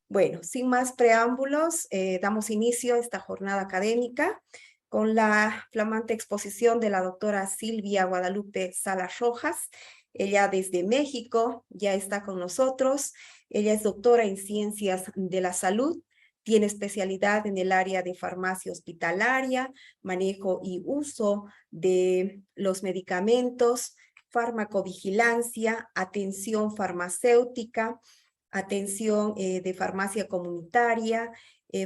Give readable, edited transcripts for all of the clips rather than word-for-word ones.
Bueno, sin más preámbulos, damos inicio a esta jornada académica con la flamante exposición de la doctora Silvia Guadalupe Salas Rojas. Ella desde México ya está con nosotros. Ella es doctora en Ciencias de la Salud, tiene especialidad en el área de farmacia hospitalaria, manejo y uso de los medicamentos, farmacovigilancia, atención farmacéutica, atención de farmacia comunitaria,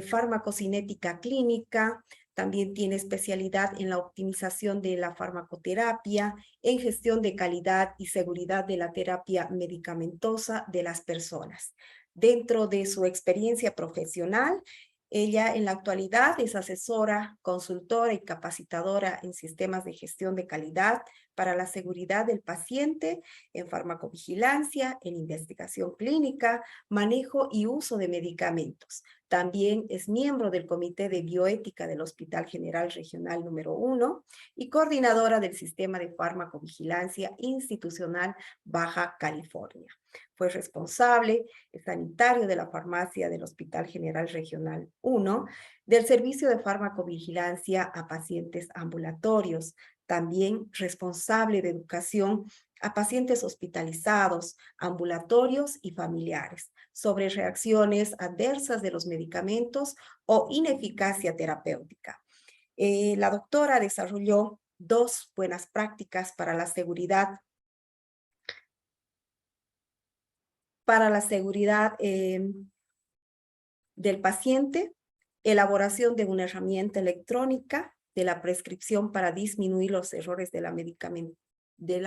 farmacocinética clínica, también tiene especialidad en la optimización de la farmacoterapia, en gestión de calidad y seguridad de la terapia medicamentosa de las personas. Dentro de su experiencia profesional, ella en la actualidad es asesora, consultora y capacitadora en sistemas de gestión de calidad para la seguridad del paciente, en farmacovigilancia, en investigación clínica, manejo y uso de medicamentos. También es miembro del Comité de Bioética del Hospital General Regional número 1 y coordinadora del Sistema de Farmacovigilancia Institucional Baja California. Fue responsable sanitario de la farmacia del Hospital General Regional 1, del Servicio de Farmacovigilancia a Pacientes Ambulatorios, también responsable de educación a pacientes hospitalizados, ambulatorios y familiares, sobre reacciones adversas de los medicamentos o ineficacia terapéutica. La doctora desarrolló 2 buenas prácticas para la seguridad del paciente, elaboración de una herramienta electrónica de la prescripción para disminuir los errores de la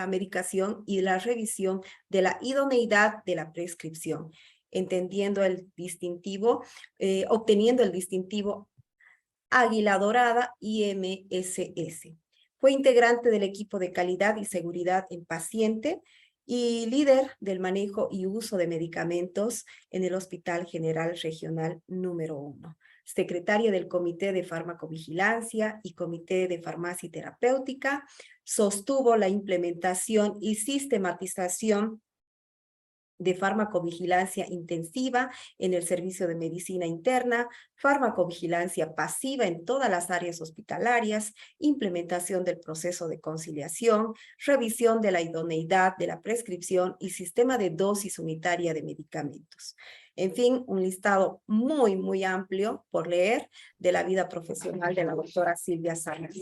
medicación y la revisión de la idoneidad de la prescripción, obteniendo el distintivo Águila Dorada IMSS. Fue integrante del equipo de calidad y seguridad en paciente y líder del manejo y uso de medicamentos en el Hospital General Regional número 1. Secretaria del Comité de Farmacovigilancia y Comité de Farmacia y Terapéutica, sostuvo la implementación y sistematización de farmacovigilancia intensiva en el servicio de medicina interna, farmacovigilancia pasiva en todas las áreas hospitalarias, implementación del proceso de conciliación, revisión de la idoneidad de la prescripción y sistema de dosis unitaria de medicamentos. En fin, un listado muy amplio por leer de la vida profesional de la doctora Silvia Salas.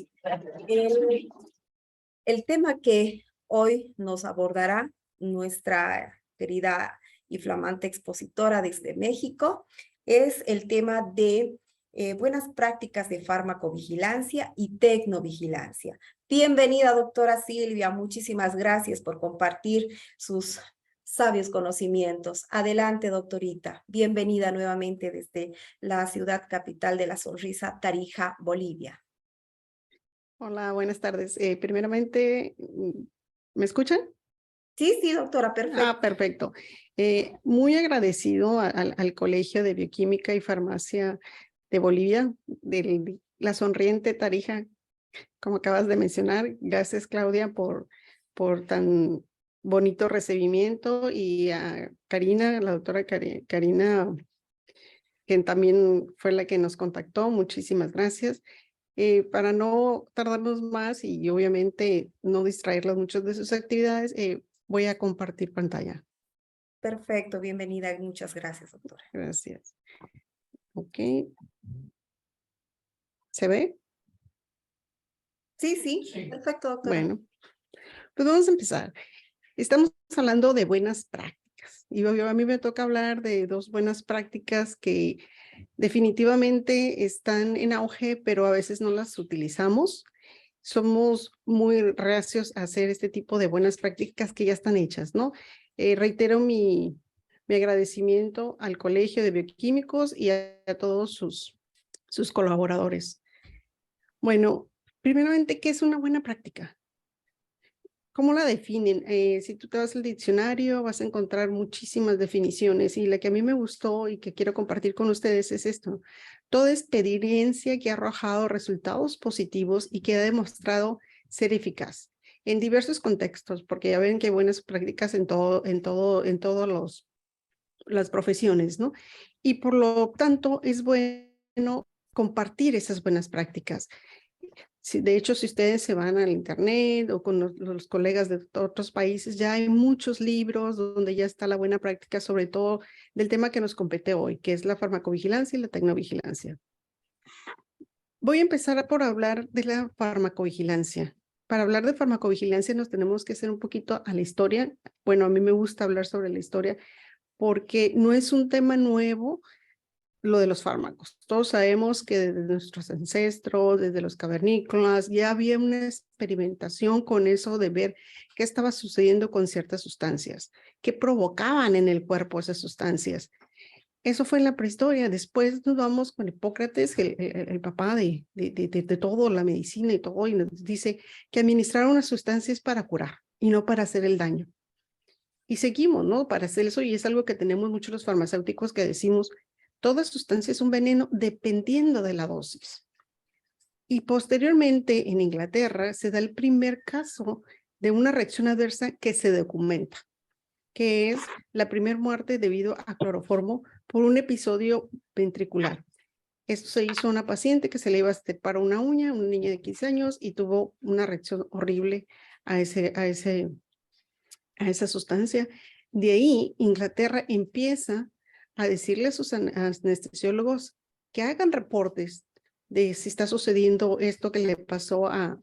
El tema que hoy nos abordará nuestra querida y flamante expositora desde México es el tema de buenas prácticas de farmacovigilancia y tecnovigilancia. Bienvenida, doctora Silvia. Muchísimas gracias por compartir sus sabios conocimientos. Adelante, doctorita. Bienvenida nuevamente desde la ciudad capital de la sonrisa, Tarija, Bolivia. Hola, buenas tardes. Primeramente, ¿me escuchan? Sí, doctora, perfecto. Perfecto. Muy agradecido al Colegio de Bioquímica y Farmacia de Bolivia, de la sonriente Tarija, como acabas de mencionar. Gracias, Claudia, por tan bonito recibimiento, y a Karina, la doctora Karina, que también fue la que nos contactó. Muchísimas gracias. Para no tardarnos más y obviamente no distraerlas mucho de sus actividades, voy a compartir pantalla. Perfecto, bienvenida. Muchas gracias, doctora. Gracias. Ok. ¿Se ve? Sí, perfecto, doctora. Bueno, pues vamos a empezar. Estamos hablando de buenas prácticas y a mí me toca hablar de 2 buenas prácticas que definitivamente están en auge, pero a veces no las utilizamos. Somos muy reacios a hacer este tipo de buenas prácticas que ya están hechas, ¿no? Reitero mi agradecimiento al Colegio de Bioquímicos y a todos sus colaboradores. Bueno, primeramente, ¿qué es una buena práctica? ¿Cómo la definen? Si tú te vas al diccionario, vas a encontrar muchísimas definiciones, y la que a mí me gustó y que quiero compartir con ustedes es esto: toda experiencia que ha arrojado resultados positivos y que ha demostrado ser eficaz en diversos contextos, porque ya ven que hay buenas prácticas en todos las profesiones, ¿no? Y por lo tanto es bueno compartir esas buenas prácticas. De hecho, si ustedes se van al internet o con los colegas de otros países, ya hay muchos libros donde ya está la buena práctica, sobre todo del tema que nos compete hoy, que es la farmacovigilancia y la tecnovigilancia. Voy a empezar por hablar de la farmacovigilancia. Para hablar de farmacovigilancia nos tenemos que hacer un poquito a la historia. Bueno, a mí me gusta hablar sobre la historia porque no es un tema nuevo lo de los fármacos. Todos sabemos que desde nuestros ancestros, desde los cavernícolas, ya había una experimentación con eso de ver qué estaba sucediendo con ciertas sustancias, qué provocaban en el cuerpo esas sustancias. Eso fue en la prehistoria. Después nos vamos con Hipócrates, el papá de todo, la medicina y todo, y nos dice que administrar unas sustancias para curar y no para hacer el daño. Y seguimos, ¿no? Para hacer eso, y es algo que tenemos muchos los farmacéuticos que decimos, toda sustancia es un veneno dependiendo de la dosis. Y posteriormente en Inglaterra se da el primer caso de una reacción adversa que se documenta, que es la primera muerte debido a cloroformo por un episodio ventricular. Esto se hizo a una paciente que se le iba a extirpar una uña, una niña de 15 años, y tuvo una reacción horrible a esa sustancia. De ahí, Inglaterra empieza a decirle a sus anestesiólogos que hagan reportes de si está sucediendo esto que le pasó a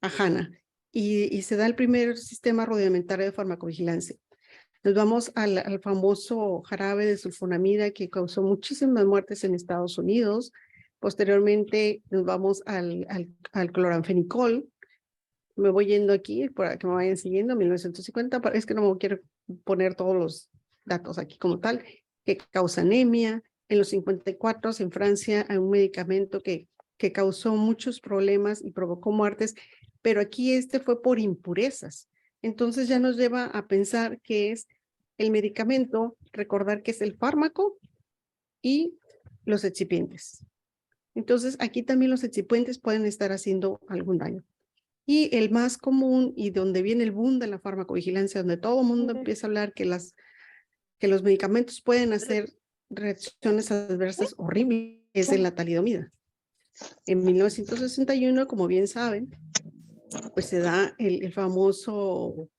Hannah. Y se da el primer sistema rudimentario de farmacovigilancia. Nos vamos al famoso jarabe de sulfonamida que causó muchísimas muertes en Estados Unidos. Posteriormente nos vamos al cloranfenicol. Me voy yendo aquí para que me vayan siguiendo, 1950, es que no me quiero poner todos los datos aquí como tal, que causa anemia. En los 54 en Francia hay un medicamento que causó muchos problemas y provocó muertes, pero aquí este fue por impurezas. Entonces ya nos lleva a pensar que es el medicamento, recordar que es el fármaco y los excipientes. Entonces aquí también los excipientes pueden estar haciendo algún daño. Y el más común y donde viene el boom de la farmacovigilancia, donde todo el mundo empieza a hablar que los medicamentos pueden hacer reacciones adversas horribles, es en la talidomida. En 1961, como bien saben, pues se da el famoso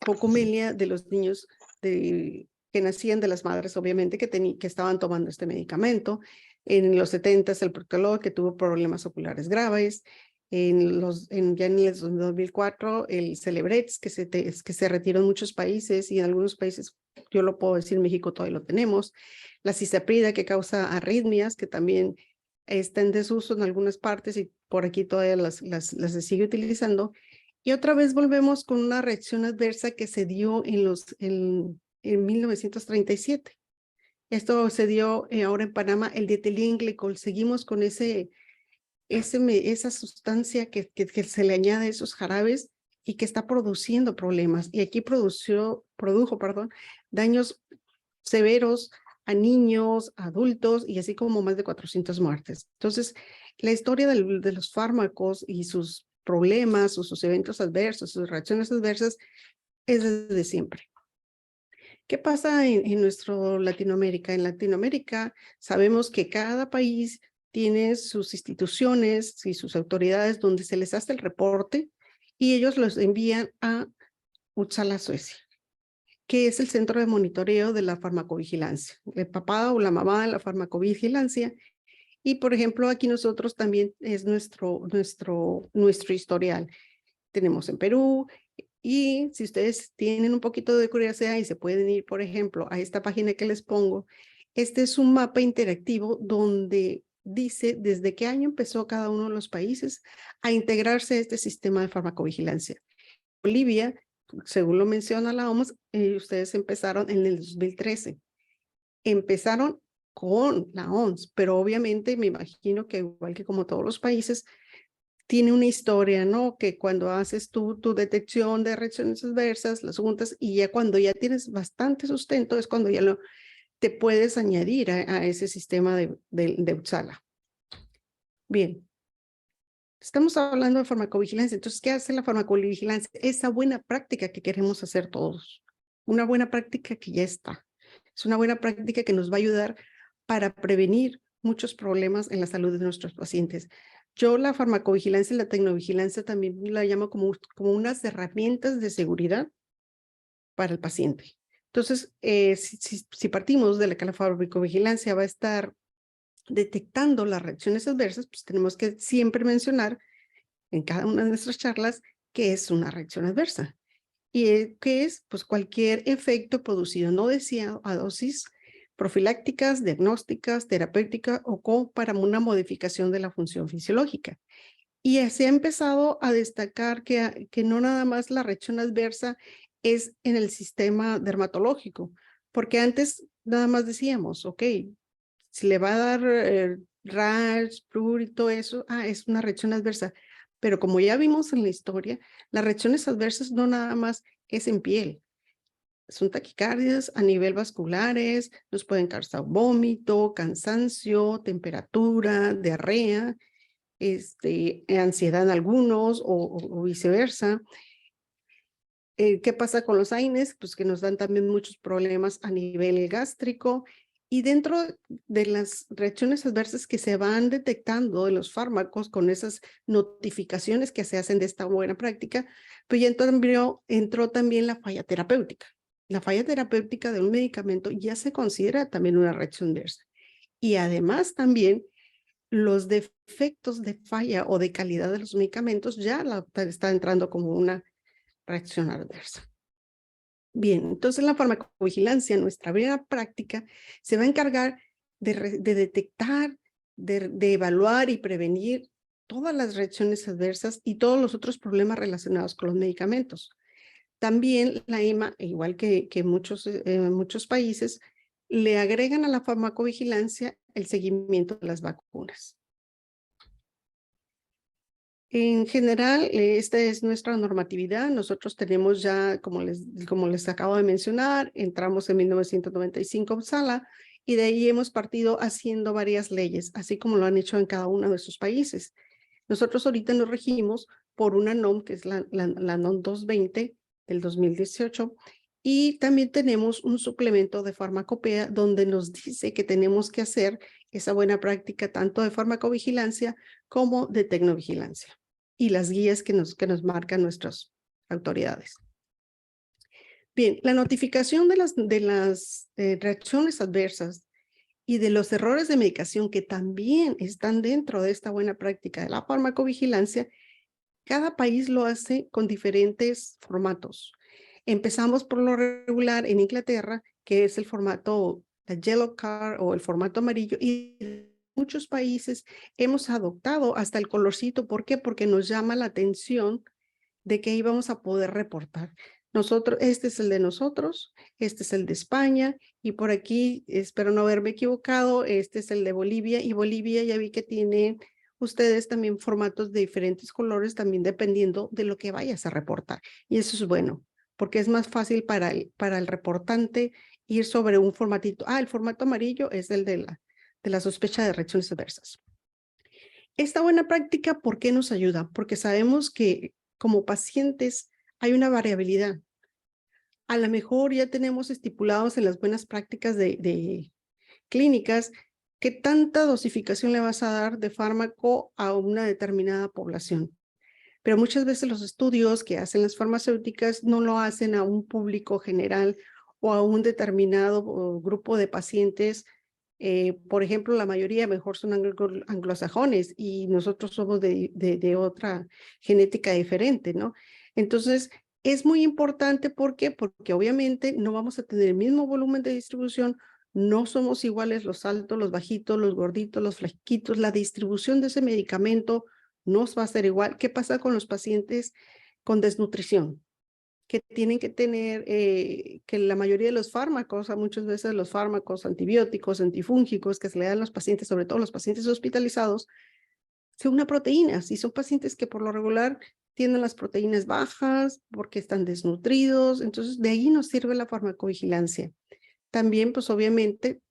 focomelia de los niños que nacían de las madres, obviamente, que estaban tomando este medicamento. En los 70 el Proctolog, que tuvo problemas oculares graves. Ya en el 2004, el Celebrex, que se retiró en muchos países y en algunos países, yo lo puedo decir, en México todavía lo tenemos. La cisaprida, que causa arritmias, que también está en desuso en algunas partes y por aquí todavía las se sigue utilizando. Y otra vez volvemos con una reacción adversa que se dio en 1937. Esto se dio ahora en Panamá, el dietilenglicol. Seguimos con esa sustancia que se le añade a esos jarabes y que está produciendo problemas. Y aquí produjo, daños severos a niños, adultos y así como más de 400 muertes. Entonces, la historia de los fármacos y sus problemas o sus eventos adversos, sus reacciones adversas, es desde siempre. ¿Qué pasa en nuestro Latinoamérica? En Latinoamérica sabemos que cada país tiene sus instituciones y sus autoridades donde se les hace el reporte y ellos los envían a Uppsala, Suecia, que es el centro de monitoreo de la farmacovigilancia, el papá o la mamá de la farmacovigilancia. Y, por ejemplo, aquí nosotros también es nuestro historial. Tenemos en Perú, y si ustedes tienen un poquito de curiosidad y se pueden ir, por ejemplo, a esta página que les pongo, este es un mapa interactivo donde dice desde qué año empezó cada uno de los países a integrarse a este sistema de farmacovigilancia. Bolivia, según lo menciona la OMS, ustedes empezaron en el 2013. Empezaron con la OMS, pero obviamente me imagino que igual que como todos los países, tiene una historia, ¿no? Que cuando haces tu detección de reacciones adversas, las juntas, y ya cuando ya tienes bastante sustento, es cuando ya te puedes añadir a ese sistema de Uppsala. Bien. Estamos hablando de farmacovigilancia. Entonces, ¿qué hace la farmacovigilancia? Esa buena práctica que queremos hacer todos. Una buena práctica que ya está. Es una buena práctica que nos va a ayudar para prevenir muchos problemas en la salud de nuestros pacientes. Yo la farmacovigilancia y la tecnovigilancia también la llamo como unas herramientas de seguridad para el paciente. Entonces, si partimos de que la farmacovigilancia va a estar detectando las reacciones adversas, pues tenemos que siempre mencionar en cada una de nuestras charlas qué es una reacción adversa. Y qué es, pues, cualquier efecto producido no deseado a dosis profilácticas, diagnósticas, terapéuticas o para una modificación de la función fisiológica. Y se ha empezado a destacar que no nada más la reacción adversa es en el sistema dermatológico, porque antes nada más decíamos, ok, si le va a dar rash, prurito y todo eso, es una reacción adversa. Pero como ya vimos en la historia, las reacciones adversas no nada más es en piel. Son taquicardias a nivel vasculares, nos pueden causar vómito, cansancio, temperatura, diarrea, ansiedad en algunos o viceversa. ¿Qué pasa con los AINES? Pues que nos dan también muchos problemas a nivel gástrico. Y dentro de las reacciones adversas que se van detectando de los fármacos con esas notificaciones que se hacen de esta buena práctica, pues ya entró también la falla terapéutica. La falla terapéutica de un medicamento ya se considera también una reacción adversa. Y además también los defectos de falla o de calidad de los medicamentos ya está entrando como una reacción adversa. Bien, entonces la farmacovigilancia, nuestra primera práctica, se va a encargar de detectar, de evaluar y prevenir todas las reacciones adversas y todos los otros problemas relacionados con los medicamentos. También la EMA, igual que muchos países, le agregan a la farmacovigilancia el seguimiento de las vacunas. En general, esta es nuestra normatividad. Nosotros tenemos ya, como les acabo de mencionar, entramos en 1995 en Sala y de ahí hemos partido haciendo varias leyes, así como lo han hecho en cada uno de sus países. Nosotros ahorita nos regimos por una NOM, que es la NOM 220 del 2018, y también tenemos un suplemento de farmacopea donde nos dice que tenemos que hacer esa buena práctica tanto de farmacovigilancia como de tecnovigilancia y las guías que nos marcan nuestras autoridades. Bien, la notificación de las reacciones adversas y de los errores de medicación que también están dentro de esta buena práctica de la farmacovigilancia, cada país lo hace con diferentes formatos. Empezamos por lo regular en Inglaterra, que es el formato, la Yellow Card o el formato amarillo, y en muchos países hemos adoptado hasta el colorcito. ¿Por qué? Porque nos llama la atención de que íbamos a poder reportar. Este es el de nosotros, este es el de España, y por aquí, espero no haberme equivocado, este es el de Bolivia, y Bolivia ya vi que tiene ustedes también formatos de diferentes colores, también dependiendo de lo que vayas a reportar. Y eso es bueno, porque es más fácil para el reportante ir sobre un formatito. El formato amarillo es el de la sospecha de reacciones adversas. Esta buena práctica, ¿por qué nos ayuda? Porque sabemos que como pacientes hay una variabilidad. A lo mejor ya tenemos estipulados en las buenas prácticas de clínicas qué tanta dosificación le vas a dar de fármaco a una determinada población. Pero muchas veces los estudios que hacen las farmacéuticas no lo hacen a un público general o a un determinado grupo de pacientes. Por ejemplo, la mayoría mejor son anglosajones y nosotros somos de otra genética diferente, ¿no? Entonces, es muy importante. ¿Por qué? Porque obviamente no vamos a tener el mismo volumen de distribución, no somos iguales los altos, los bajitos, los gorditos, los flaquitos. La distribución de ese medicamento no va a ser igual. ¿Qué pasa con los pacientes con desnutrición? Que tienen que tener, que la mayoría de los fármacos, muchas veces los fármacos antibióticos, antifúngicos que se le dan a los pacientes, sobre todo los pacientes hospitalizados, son una proteína. Y son pacientes que por lo regular tienen las proteínas bajas porque están desnutridos. Entonces, de ahí nos sirve la farmacovigilancia. También, pues obviamente,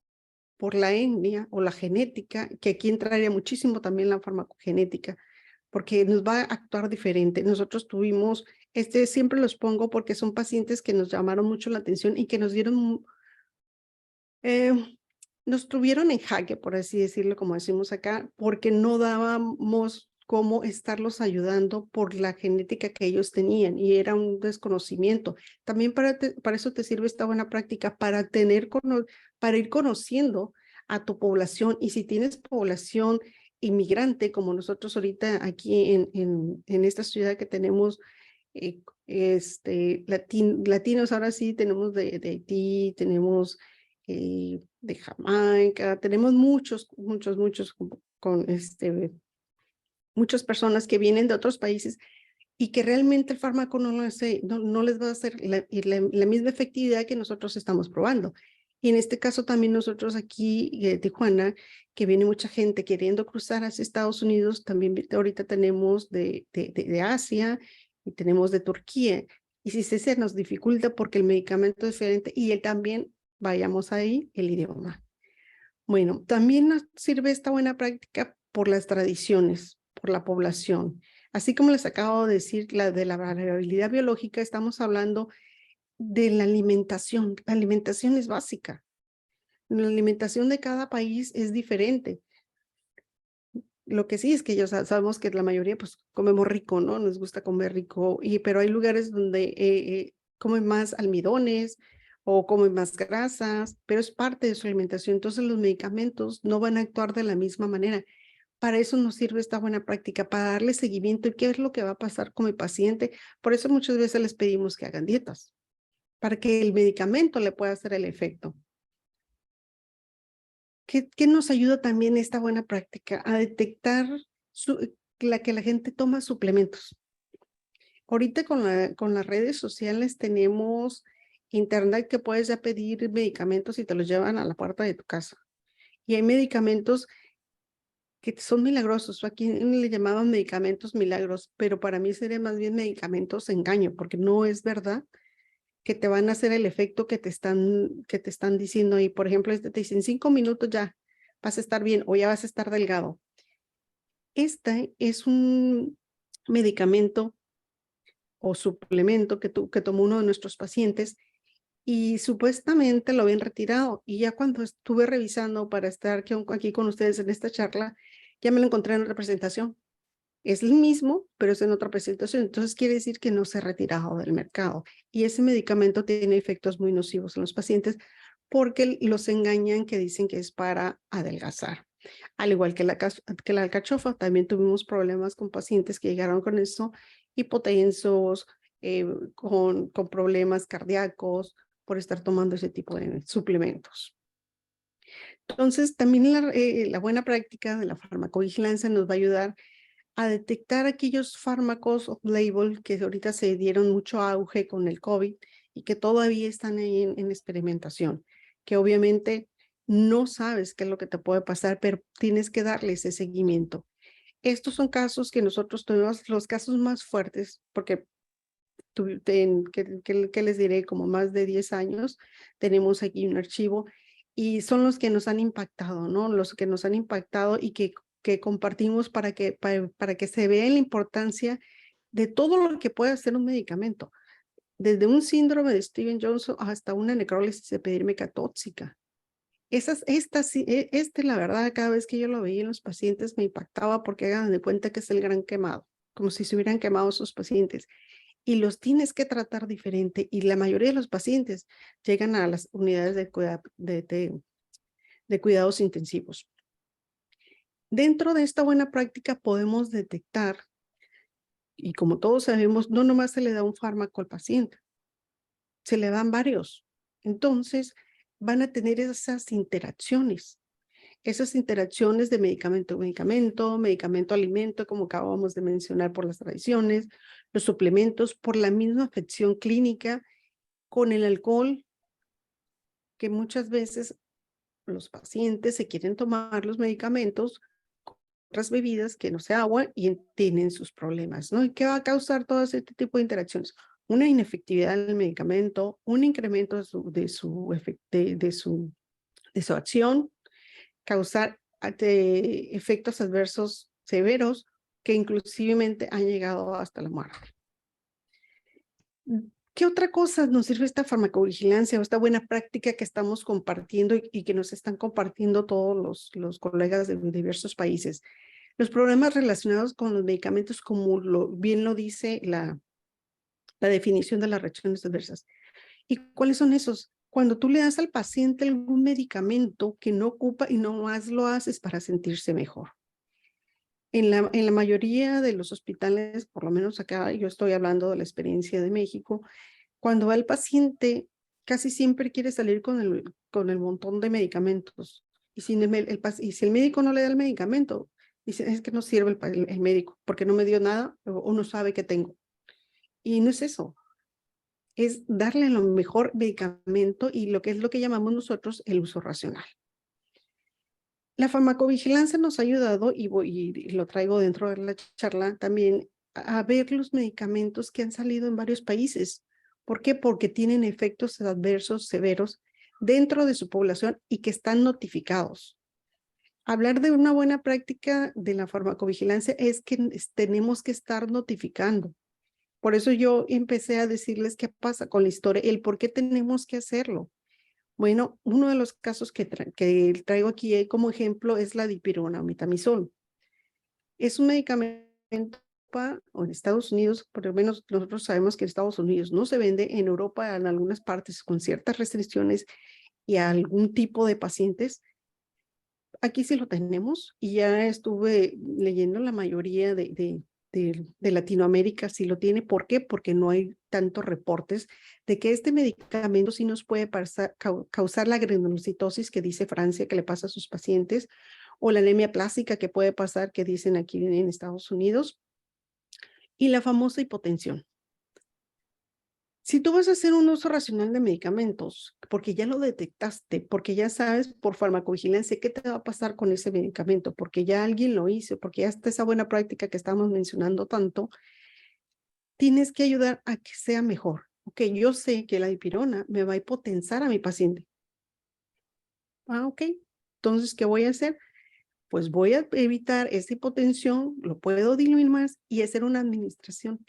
por la etnia o la genética, que aquí entraría muchísimo también la farmacogenética, porque nos va a actuar diferente. Nosotros tuvimos, siempre los pongo porque son pacientes que nos llamaron mucho la atención y que nos dieron Eh, Nos tuvieron en jaque, por así decirlo, como decimos acá, porque no dábamos cómo estarlos ayudando por la genética que ellos tenían y era un desconocimiento. También para eso te sirve esta buena práctica, para ir conociendo a tu población, y si tienes población inmigrante, como nosotros ahorita aquí en esta ciudad que tenemos latinos, ahora sí tenemos de Haití, tenemos de Jamaica, tenemos muchos muchas personas que vienen de otros países y que realmente el fármaco no les va a hacer la misma efectividad que nosotros estamos probando. Y en este caso también nosotros aquí de Tijuana, que viene mucha gente queriendo cruzar hacia Estados Unidos, también ahorita tenemos de Asia y tenemos de Turquía. Y si se nos dificulta porque el medicamento es diferente y también vayamos ahí el idioma. Bueno, también nos sirve esta buena práctica por las tradiciones, por la población. Así como les acabo de decir, de la variabilidad biológica, estamos hablando de la alimentación. La alimentación es básica. La alimentación de cada país es diferente. Lo que sí es que ya sabemos que la mayoría pues comemos rico, ¿no? Nos gusta comer rico, pero hay lugares donde comen más almidones o comen más grasas, pero es parte de su alimentación. Entonces los medicamentos no van a actuar de la misma manera. Para eso nos sirve esta buena práctica, para darle seguimiento y qué es lo que va a pasar con mi paciente. Por eso muchas veces les pedimos que hagan dietas, para que el medicamento le pueda hacer el efecto. ¿Qué nos ayuda también esta buena práctica? A detectar que la gente toma suplementos. Ahorita con las redes sociales tenemos internet que puedes ya pedir medicamentos y te los llevan a la puerta de tu casa. Y hay medicamentos que son milagrosos. Aquí le llamaban medicamentos milagros, pero para mí sería más bien medicamentos engaño, porque no es verdad que te van a hacer el efecto que te están diciendo ahí. Por ejemplo, te dicen 5 minutos ya vas a estar bien o ya vas a estar delgado. Este es un medicamento o suplemento que tomó uno de nuestros pacientes y supuestamente lo habían retirado. Y ya cuando estuve revisando para estar aquí con ustedes en esta charla, ya me lo encontré en representación. Es el mismo, pero es en otra presentación. Entonces quiere decir que no se ha retirado del mercado. Y ese medicamento tiene efectos muy nocivos en los pacientes porque los engañan que dicen que es para adelgazar. Al igual que la alcachofa, también tuvimos problemas con pacientes que llegaron con eso, hipotensos, con problemas cardíacos, por estar tomando ese tipo de suplementos. Entonces, también la buena práctica de la farmacovigilancia nos va a ayudar a detectar aquellos fármacos off-label que ahorita se dieron mucho auge con el COVID y que todavía están ahí en experimentación, que obviamente no sabes qué es lo que te puede pasar, pero tienes que darle ese seguimiento. Estos son casos que nosotros tenemos, los casos más fuertes, porque que les diré, como más de 10 años, tenemos aquí un archivo y son los que nos han impactado, ¿no? Los que nos han impactado y que compartimos para que se vea la importancia de todo lo que puede hacer un medicamento, desde un síndrome de Steven Johnson hasta una necrólisis epidérmica tóxica. La verdad, cada vez que yo lo veía en los pacientes me impactaba porque hagan de cuenta que es el gran quemado, como si se hubieran quemado sus pacientes y los tienes que tratar diferente y la mayoría de los pacientes llegan a las unidades de cuidados intensivos. Dentro de esta buena práctica podemos detectar, y como todos sabemos, no nomás se le da un fármaco al paciente, se le dan varios. Entonces van a tener esas interacciones de medicamento-alimento, como acabamos de mencionar por las tradiciones, los suplementos, por la misma afección clínica, con el alcohol, que muchas veces los pacientes se quieren tomar los medicamentos con otras bebidas que no sea agua y tienen sus problemas, ¿no? ¿Y qué va a causar todo este tipo de interacciones? Una inefectividad del medicamento, un incremento de su acción, causar efectos adversos severos que inclusivemente han llegado hasta la muerte. ¿Qué otra cosa nos sirve esta farmacovigilancia o esta buena práctica que estamos compartiendo y que nos están compartiendo todos los colegas de diversos países? Los problemas relacionados con los medicamentos, como bien lo dice la definición de las reacciones adversas. ¿Y cuáles son esos? Cuando tú le das al paciente algún medicamento que no ocupa y no más lo haces para sentirse mejor. En la mayoría de los hospitales, por lo menos acá, yo estoy hablando de la experiencia de México, cuando va el paciente, casi siempre quiere salir con el montón de medicamentos. Y si el médico no le da el medicamento, dice, es que no sirve el médico, porque no me dio nada o no sabe qué tengo. Y no es eso. Es darle lo mejor medicamento y lo que llamamos nosotros el uso racional. La farmacovigilancia nos ha ayudado, y lo traigo dentro de la charla también, a ver los medicamentos que han salido en varios países. ¿Por qué? Porque tienen efectos adversos severos dentro de su población y que están notificados. Hablar de una buena práctica de la farmacovigilancia es que tenemos que estar notificando. Por eso yo empecé a decirles qué pasa con la historia, el por qué tenemos que hacerlo. Bueno, uno de los casos que traigo aquí como ejemplo es la dipirona o metamizol. Es un medicamento o en Estados Unidos, por lo menos nosotros sabemos que en Estados Unidos no se vende, en Europa en algunas partes con ciertas restricciones y a algún tipo de pacientes. Aquí sí lo tenemos y ya estuve leyendo la mayoría de Latinoamérica sí lo tiene. ¿Por qué? Porque no hay tantos reportes de que este medicamento sí nos puede causar la granulocitosis que dice Francia que le pasa a sus pacientes, o la anemia plástica que puede pasar, que dicen aquí en Estados Unidos, y la famosa hipotensión. Si tú vas a hacer un uso racional de medicamentos, porque ya lo detectaste, porque ya sabes por farmacovigilancia qué te va a pasar con ese medicamento, porque ya alguien lo hizo, porque ya está esa buena práctica que estamos mencionando tanto, tienes que ayudar a que sea mejor. Ok, yo sé que la dipirona me va a hipotensar a mi paciente. Ok. Entonces, ¿qué voy a hacer? Pues voy a evitar esa hipotensión, lo puedo diluir más y hacer una administración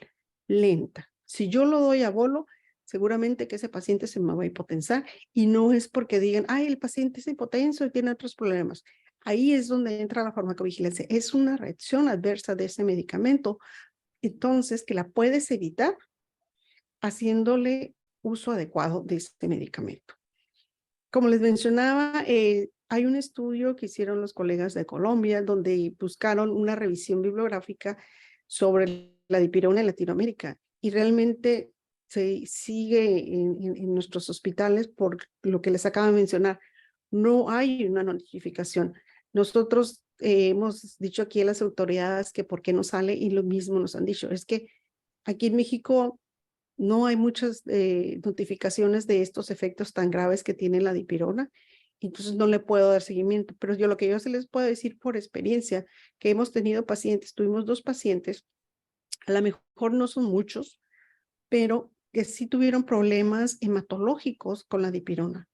lenta. Si yo lo doy a bolo, seguramente que ese paciente se me va a hipotensar y no es porque digan, ay, el paciente es hipotenso y tiene otros problemas. Ahí es donde entra la farmacovigilancia. Es una reacción adversa de ese medicamento, entonces que la puedes evitar haciéndole uso adecuado de este medicamento. Como les mencionaba, hay un estudio que hicieron los colegas de Colombia donde buscaron una revisión bibliográfica sobre la dipirona en Latinoamérica y realmente se sigue en nuestros hospitales por lo que les acabo de mencionar. No hay una notificación. Nosotros hemos dicho aquí a las autoridades que por qué no sale y lo mismo nos han dicho. Es que aquí en México no hay muchas notificaciones de estos efectos tan graves que tiene la dipirona, entonces no le puedo dar seguimiento. Pero lo que yo se les puedo decir por experiencia, que hemos tenido pacientes, tuvimos 2 pacientes, a lo mejor no son muchos, pero que sí tuvieron problemas hematológicos con la dipirona.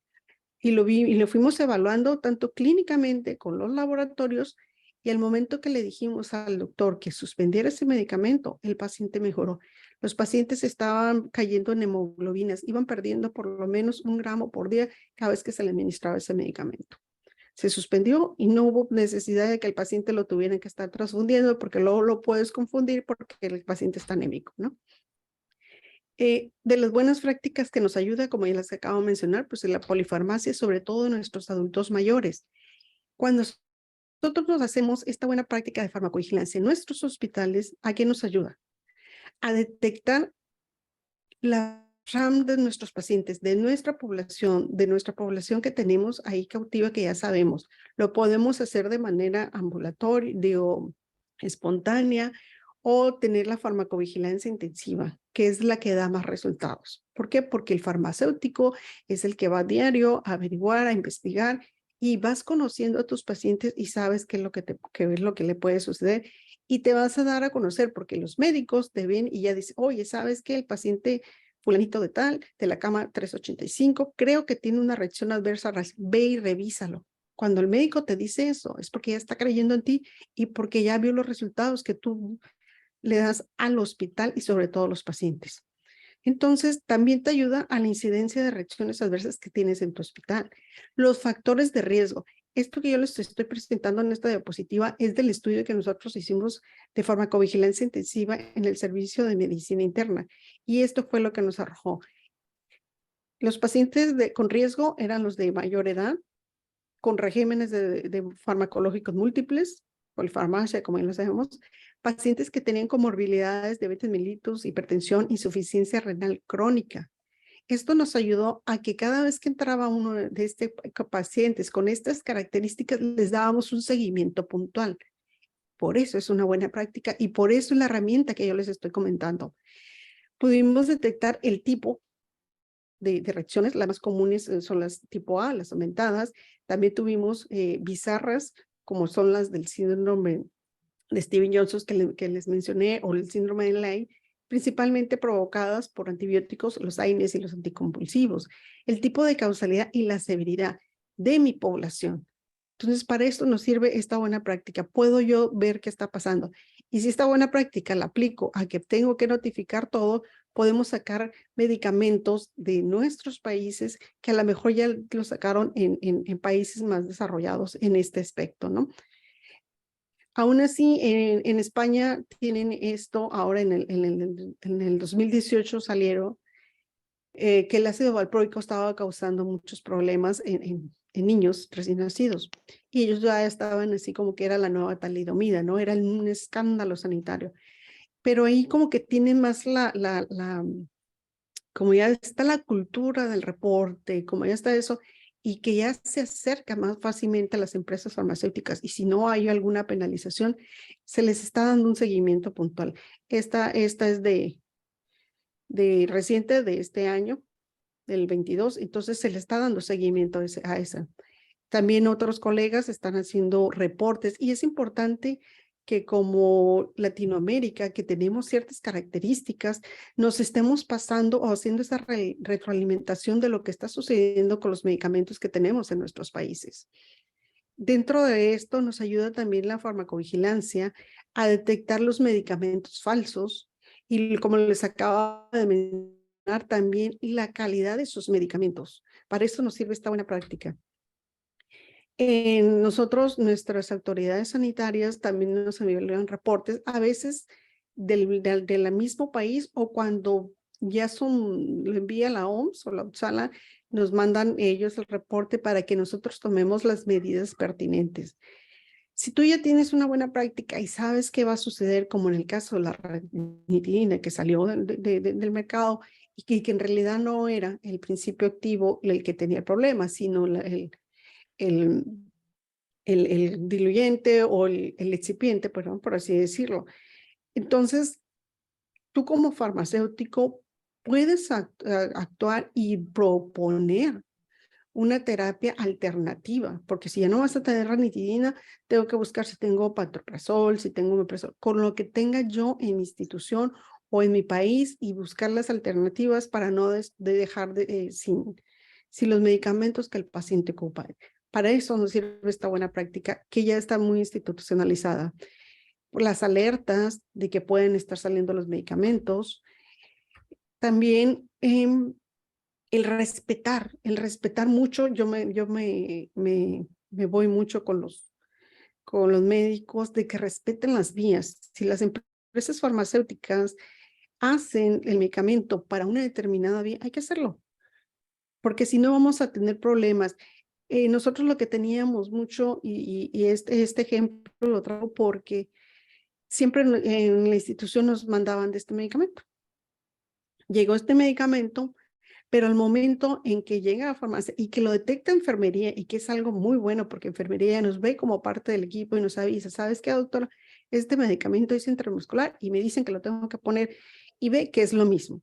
Y lo fuimos evaluando tanto clínicamente con los laboratorios, y al momento que le dijimos al doctor que suspendiera ese medicamento, el paciente mejoró. Los pacientes estaban cayendo en hemoglobinas, iban perdiendo por lo menos 1 gramo por día cada vez que se le administraba ese medicamento. Se suspendió y no hubo necesidad de que el paciente lo tuvieran que estar transfundiendo, porque luego lo puedes confundir porque el paciente está anémico, ¿no? De las buenas prácticas que nos ayuda, como ya las acabo de mencionar, pues en la polifarmacia, sobre todo en nuestros adultos mayores. Cuando nosotros nos hacemos esta buena práctica de farmacovigilancia en nuestros hospitales, ¿a qué nos ayuda? A detectar la RAM de nuestros pacientes, de nuestra población que tenemos ahí cautiva, que ya sabemos. Lo podemos hacer de manera ambulatoria, digo, espontánea, o tener la farmacovigilancia intensiva, que es la que da más resultados. ¿Por qué? Porque el farmacéutico es el que va a diario a averiguar, a investigar, y vas conociendo a tus pacientes y sabes qué es lo que le puede suceder, y te vas a dar a conocer, porque los médicos te ven y ya dicen, oye, ¿sabes qué? El paciente fulanito de tal, de la cama 385, creo que tiene una reacción adversa, ve y revísalo. Cuando el médico te dice eso, es porque ya está creyendo en ti y porque ya vio los resultados que tú le das al hospital y sobre todo a los pacientes. Entonces, también te ayuda a la incidencia de reacciones adversas que tienes en tu hospital. Los factores de riesgo. Esto que yo les estoy presentando en esta diapositiva es del estudio que nosotros hicimos de farmacovigilancia intensiva en el servicio de medicina interna. Y esto fue lo que nos arrojó. Los pacientes con riesgo eran los de mayor edad, con regímenes de farmacológicos múltiples, polifarmacia, como ya lo sabemos, pacientes que tenían comorbilidades, diabetes mellitus, hipertensión, insuficiencia renal crónica. Esto nos ayudó a que cada vez que entraba uno de estos pacientes con estas características, les dábamos un seguimiento puntual. Por eso es una buena práctica y por eso es la herramienta que yo les estoy comentando. Pudimos detectar el tipo de reacciones, las más comunes son las tipo A, las aumentadas. También tuvimos bizarras, como son las del síndrome de Steven-Johnson que les mencioné, o el síndrome de Leigh, principalmente provocadas por antibióticos, los AINES y los anticonvulsivos, el tipo de causalidad y la severidad de mi población. Entonces, para esto nos sirve esta buena práctica. Puedo yo ver qué está pasando. Y si esta buena práctica la aplico a que tengo que notificar todo, podemos sacar medicamentos de nuestros países que a lo mejor ya lo sacaron en países más desarrollados en este aspecto, ¿no? Aún así, en España tienen esto, ahora en el 2018 salieron que el ácido valproico estaba causando muchos problemas en niños recién nacidos. Y ellos ya estaban así como que era la nueva talidomida, ¿no? Era un escándalo sanitario. Pero ahí como que tienen más como ya está la cultura del reporte, como ya está eso, y que ya se acerca más fácilmente a las empresas farmacéuticas. Y si no hay alguna penalización, se les está dando un seguimiento puntual. Esta es de reciente de este año, del 22, entonces se le está dando seguimiento a esa. También otros colegas están haciendo reportes y es importante que como Latinoamérica, que tenemos ciertas características, nos estemos pasando o haciendo esa retroalimentación de lo que está sucediendo con los medicamentos que tenemos en nuestros países. Dentro de esto nos ayuda también la farmacovigilancia a detectar los medicamentos falsos y, como les acabo de mencionar, también la calidad de sus medicamentos. Para eso nos sirve esta buena práctica. Nosotros, nuestras autoridades sanitarias también nos envían reportes, a veces del mismo país, o cuando ya lo envía la OMS o la UPSALA, nos mandan ellos el reporte para que nosotros tomemos las medidas pertinentes. Si tú ya tienes una buena práctica y sabes qué va a suceder, como en el caso de la ranitidina que salió del mercado y que en realidad no era el principio activo el que tenía el problema, sino el diluyente o el excipiente, perdón, por así decirlo. Entonces, tú como farmacéutico puedes actuar y proponer una terapia alternativa, porque si ya no vas a tener ranitidina, tengo que buscar si tengo pantoprazol, si tengo omeprazol, con lo que tenga yo en mi institución o en mi país, y buscar las alternativas para no dejar sin los medicamentos que el paciente ocupa. Para eso nos sirve esta buena práctica que ya está muy institucionalizada. Las alertas de que pueden estar saliendo los medicamentos. También el respetar mucho. Yo me voy mucho con los médicos de que respeten las vías. Si las empresas farmacéuticas hacen el medicamento para una determinada vía, hay que hacerlo, porque si no vamos a tener problemas. Nosotros lo que teníamos mucho, y este ejemplo lo traigo porque siempre en la institución nos mandaban de este medicamento. Llegó este medicamento, pero al momento en que llega a farmacia y que lo detecta enfermería, y que es algo muy bueno porque enfermería nos ve como parte del equipo y nos avisa, ¿sabes qué, doctora? Este medicamento es intramuscular y me dicen que lo tengo que poner, y ve que es lo mismo.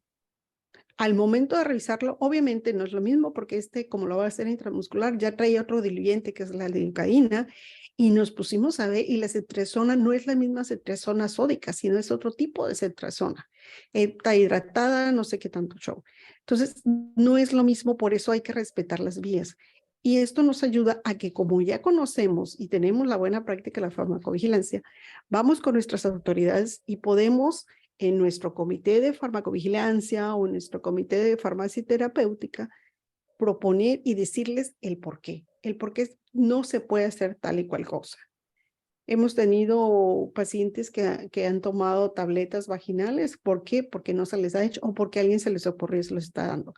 Al momento de revisarlo, obviamente no es lo mismo porque como lo va a hacer intramuscular, ya trae otro diluyente que es la lidocaína, y nos pusimos a ver, y la cetresona no es la misma cetresona sódica, sino es otro tipo de cetresona. Está hidratada, no sé qué tanto show. Entonces, no es lo mismo, por eso hay que respetar las vías. Y esto nos ayuda a que, como ya conocemos y tenemos la buena práctica de la farmacovigilancia, vamos con nuestras autoridades y podemos en nuestro comité de farmacovigilancia o en nuestro comité de farmacia terapéutica, proponer y decirles el por qué no se puede hacer tal y cual cosa. Hemos tenido pacientes que han tomado tabletas vaginales. ¿Por qué? Porque no se les ha hecho o porque a alguien se les ocurrió y se los está dando.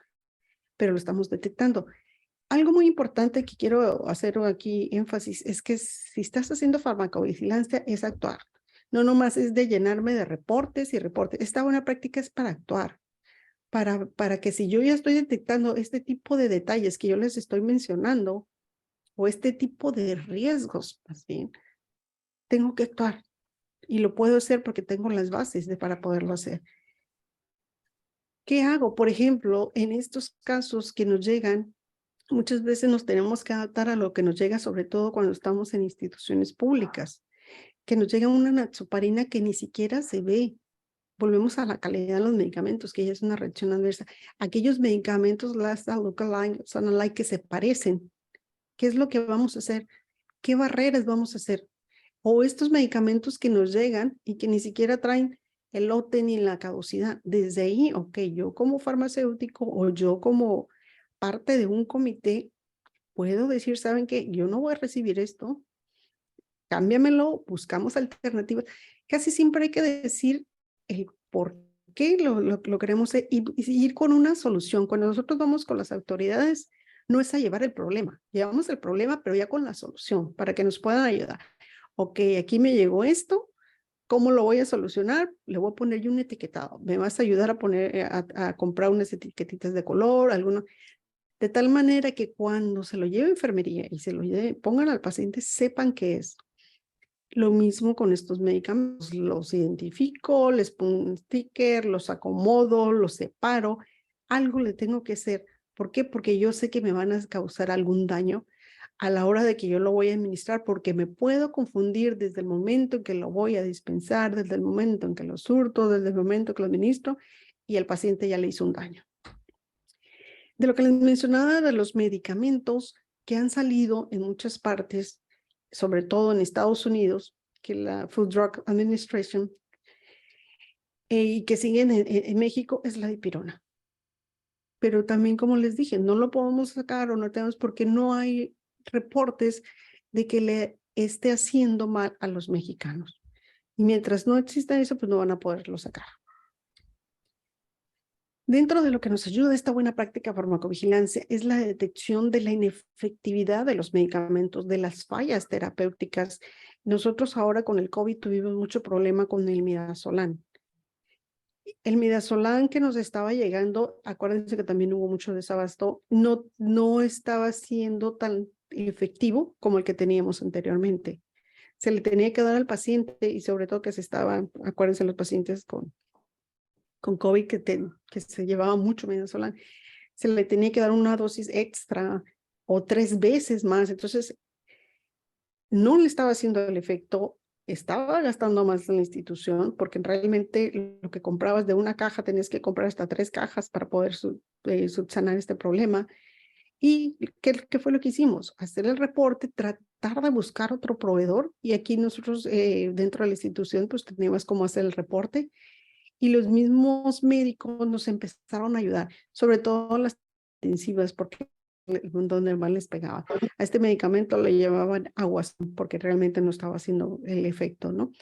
Pero lo estamos detectando. Algo muy importante que quiero hacer aquí énfasis es que si estás haciendo farmacovigilancia es actuar. No nomás es de llenarme de reportes y reportes. Esta buena práctica es para actuar. Para que si yo ya estoy detectando este tipo de detalles que yo les estoy mencionando o este tipo de riesgos, más bien, tengo que actuar. Y lo puedo hacer porque tengo las bases para poderlo hacer. ¿Qué hago? Por ejemplo, en estos casos que nos llegan, muchas veces nos tenemos que adaptar a lo que nos llega, sobre todo cuando estamos en instituciones públicas, que nos llega una nasoparina que ni siquiera se ve. Volvemos a la calidad de los medicamentos, que ya es una reacción adversa. Aquellos medicamentos, last lookalike, son alike, que se parecen. ¿Qué es lo que vamos a hacer? ¿Qué barreras vamos a hacer? O estos medicamentos que nos llegan y que ni siquiera traen el lote ni la caducidad. Desde ahí, ok, yo como farmacéutico o yo como parte de un comité puedo decir, ¿saben qué? Yo no voy a recibir esto, cámbiamelo, buscamos alternativas. Casi siempre hay que decir el por qué lo queremos hacer y ir con una solución. Cuando nosotros vamos con las autoridades, no es a llevar el problema, llevamos el problema, pero ya con la solución, para que nos puedan ayudar. Ok, aquí me llegó esto, ¿cómo lo voy a solucionar? Le voy a poner yo un etiquetado. ¿Me vas a ayudar a poner, a comprar unas etiquetitas de color, alguno? De tal manera que cuando se lo lleve a enfermería y se lo lleve, pongan al paciente, sepan qué es. Lo mismo con estos medicamentos, los identifico, les pongo un sticker, los acomodo, los separo, algo le tengo que hacer. ¿Por qué? Porque yo sé que me van a causar algún daño a la hora de que yo lo voy a administrar, porque me puedo confundir desde el momento en que lo voy a dispensar, desde el momento en que lo surto, desde el momento que lo administro, y el paciente ya le hizo un daño. De lo que les mencionaba de los medicamentos que han salido en muchas partes, sobre todo en Estados Unidos, que la Food Drug Administration, y que siguen en México, es la dipirona. Pero también, como les dije, no lo podemos sacar o no tenemos porque no hay reportes de que le esté haciendo mal a los mexicanos. Y mientras no exista eso, pues no van a poderlo sacar. Dentro de lo que nos ayuda esta buena práctica farmacovigilancia es la detección de la inefectividad de los medicamentos, de las fallas terapéuticas. Nosotros ahora con el COVID tuvimos mucho problema con el midazolam. El midazolam que nos estaba llegando, acuérdense que también hubo mucho desabasto, no estaba siendo tan efectivo como el que teníamos anteriormente. Se le tenía que dar al paciente y sobre todo que acuérdense los pacientes con COVID que se llevaba mucho midazolam, se le tenía que dar una dosis extra o 3 veces más. Entonces, no le estaba haciendo el efecto, estaba gastando más en la institución, porque realmente lo que comprabas de una caja tenías que comprar hasta 3 cajas para poder subsanar este problema. ¿Y qué fue lo que hicimos? Hacer el reporte, tratar de buscar otro proveedor, y aquí nosotros dentro de la institución pues teníamos cómo hacer el reporte, y los mismos médicos nos empezaron a ayudar, sobre todo las intensivas, porque donde más les pegaba. A este medicamento le llamaban aguas, porque realmente no estaba haciendo el efecto, ¿no?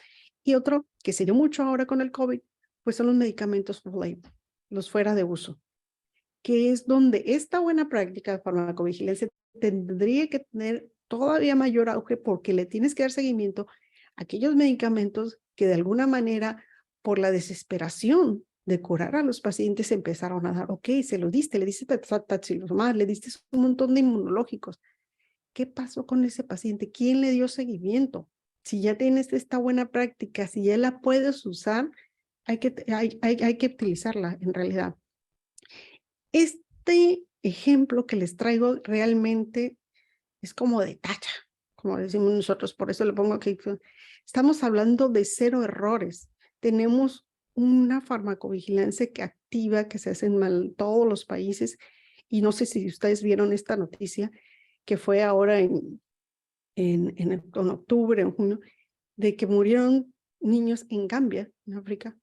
Y otro que se dio mucho ahora con el COVID, pues son los medicamentos for label, los fuera de uso, que es donde esta buena práctica de farmacovigilancia tendría que tener todavía mayor auge, porque le tienes que dar seguimiento a aquellos medicamentos que de alguna manera, por la desesperación de curar a los pacientes, empezaron a dar, ok, se lo diste, le diste tacilizumab, le diste un montón de inmunológicos. ¿Qué pasó con ese paciente? ¿Quién le dio seguimiento? Si ya tienes esta buena práctica, si ya la puedes usar, hay que utilizarla en realidad. Este ejemplo que les traigo realmente es como de tacha, como decimos nosotros, por eso le pongo aquí. Estamos hablando de 0 errores. Tenemos una farmacovigilancia que activa, que se hace en todos los países, y no sé si ustedes vieron esta noticia que fue ahora en octubre, en junio, de que murieron niños en Gambia, en África,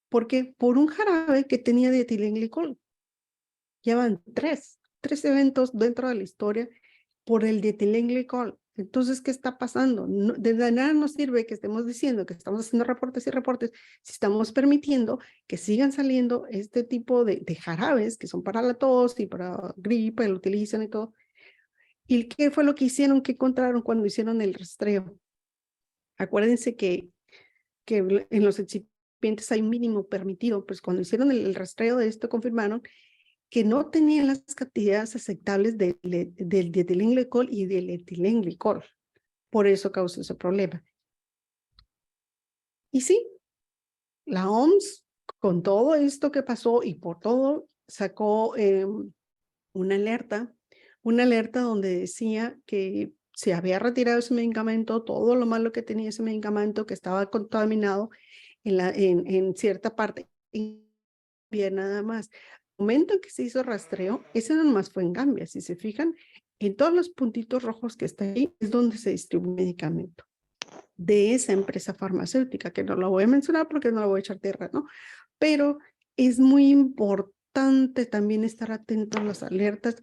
porque por un jarabe que tenía dietilenglicol. Llevan tres eventos dentro de la historia por el dietilenglicol. Entonces, ¿qué está pasando? No, de nada nos sirve que estemos diciendo que estamos haciendo reportes y reportes si estamos permitiendo que sigan saliendo este tipo de jarabes que son para la tos y para gripe, lo utilizan y todo. ¿Y qué fue lo que hicieron? ¿Qué encontraron cuando hicieron el rastreo? Acuérdense que en los excipientes hay un mínimo permitido, pues cuando hicieron el rastreo de esto confirmaron que no tenían las cantidades aceptables del dietilenglicol y del etilenglicol. Por eso causó ese problema. Y sí, la OMS, con todo esto que pasó y por todo, sacó una alerta donde decía que se había retirado ese medicamento, todo lo malo que tenía ese medicamento, que estaba contaminado en cierta parte, y bien nada más. El momento en que se hizo rastreo, ese no más fue en Gambia. Si se fijan, en todos los puntitos rojos que está ahí es donde se distribuye el medicamento de esa empresa farmacéutica, que no lo voy a mencionar porque no lo voy a echar tierra, ¿no? Pero es muy importante también estar atentos a las alertas.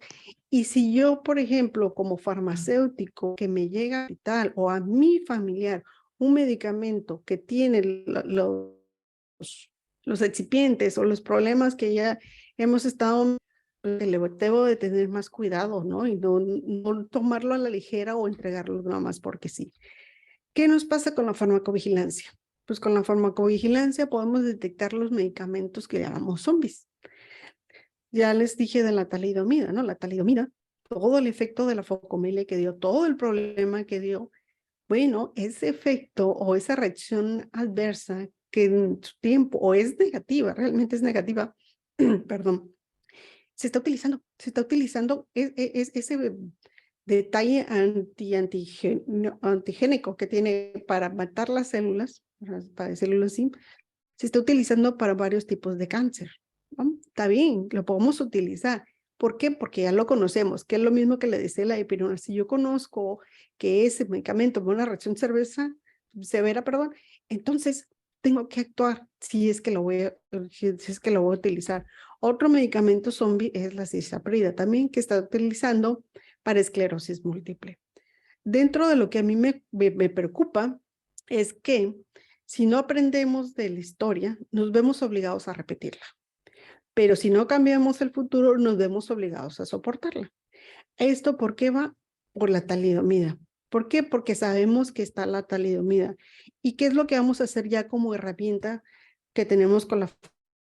Y si yo, por ejemplo, como farmacéutico, que me llega al hospital o a mi familiar un medicamento que tiene los excipientes o los problemas que ya hemos estado, debo de tener más cuidado, ¿no? Y no tomarlo a la ligera o entregarlo nada más porque sí. ¿Qué nos pasa con la farmacovigilancia? Pues con la farmacovigilancia podemos detectar los medicamentos que llamamos zombies. Ya les dije de la talidomida, ¿no? La talidomida, todo el efecto de la focomelia que dio, todo el problema que dio. Bueno, ese efecto o esa reacción adversa que en su tiempo o es negativa, realmente es negativa, perdón, se está utilizando ese detalle antigénico que tiene para matar las células, para células SIM, se está utilizando para varios tipos de cáncer, ¿no? Está bien, lo podemos utilizar. ¿Por qué? Porque ya lo conocemos, que es lo mismo que le decía la dipirona. Si yo conozco que ese medicamento va a una reacción severa, perdón, entonces tengo que actuar si es que si es que lo voy a utilizar. Otro medicamento zombie es la cisaprida, también que está utilizando para esclerosis múltiple. Dentro de lo que a mí me preocupa es que si no aprendemos de la historia, nos vemos obligados a repetirla. Pero si no cambiamos el futuro, nos vemos obligados a soportarla. ¿Esto por qué va? Por la talidomida. ¿Por qué? Porque sabemos que está la talidomida. ¿Y qué es lo que vamos a hacer ya como herramienta que tenemos con la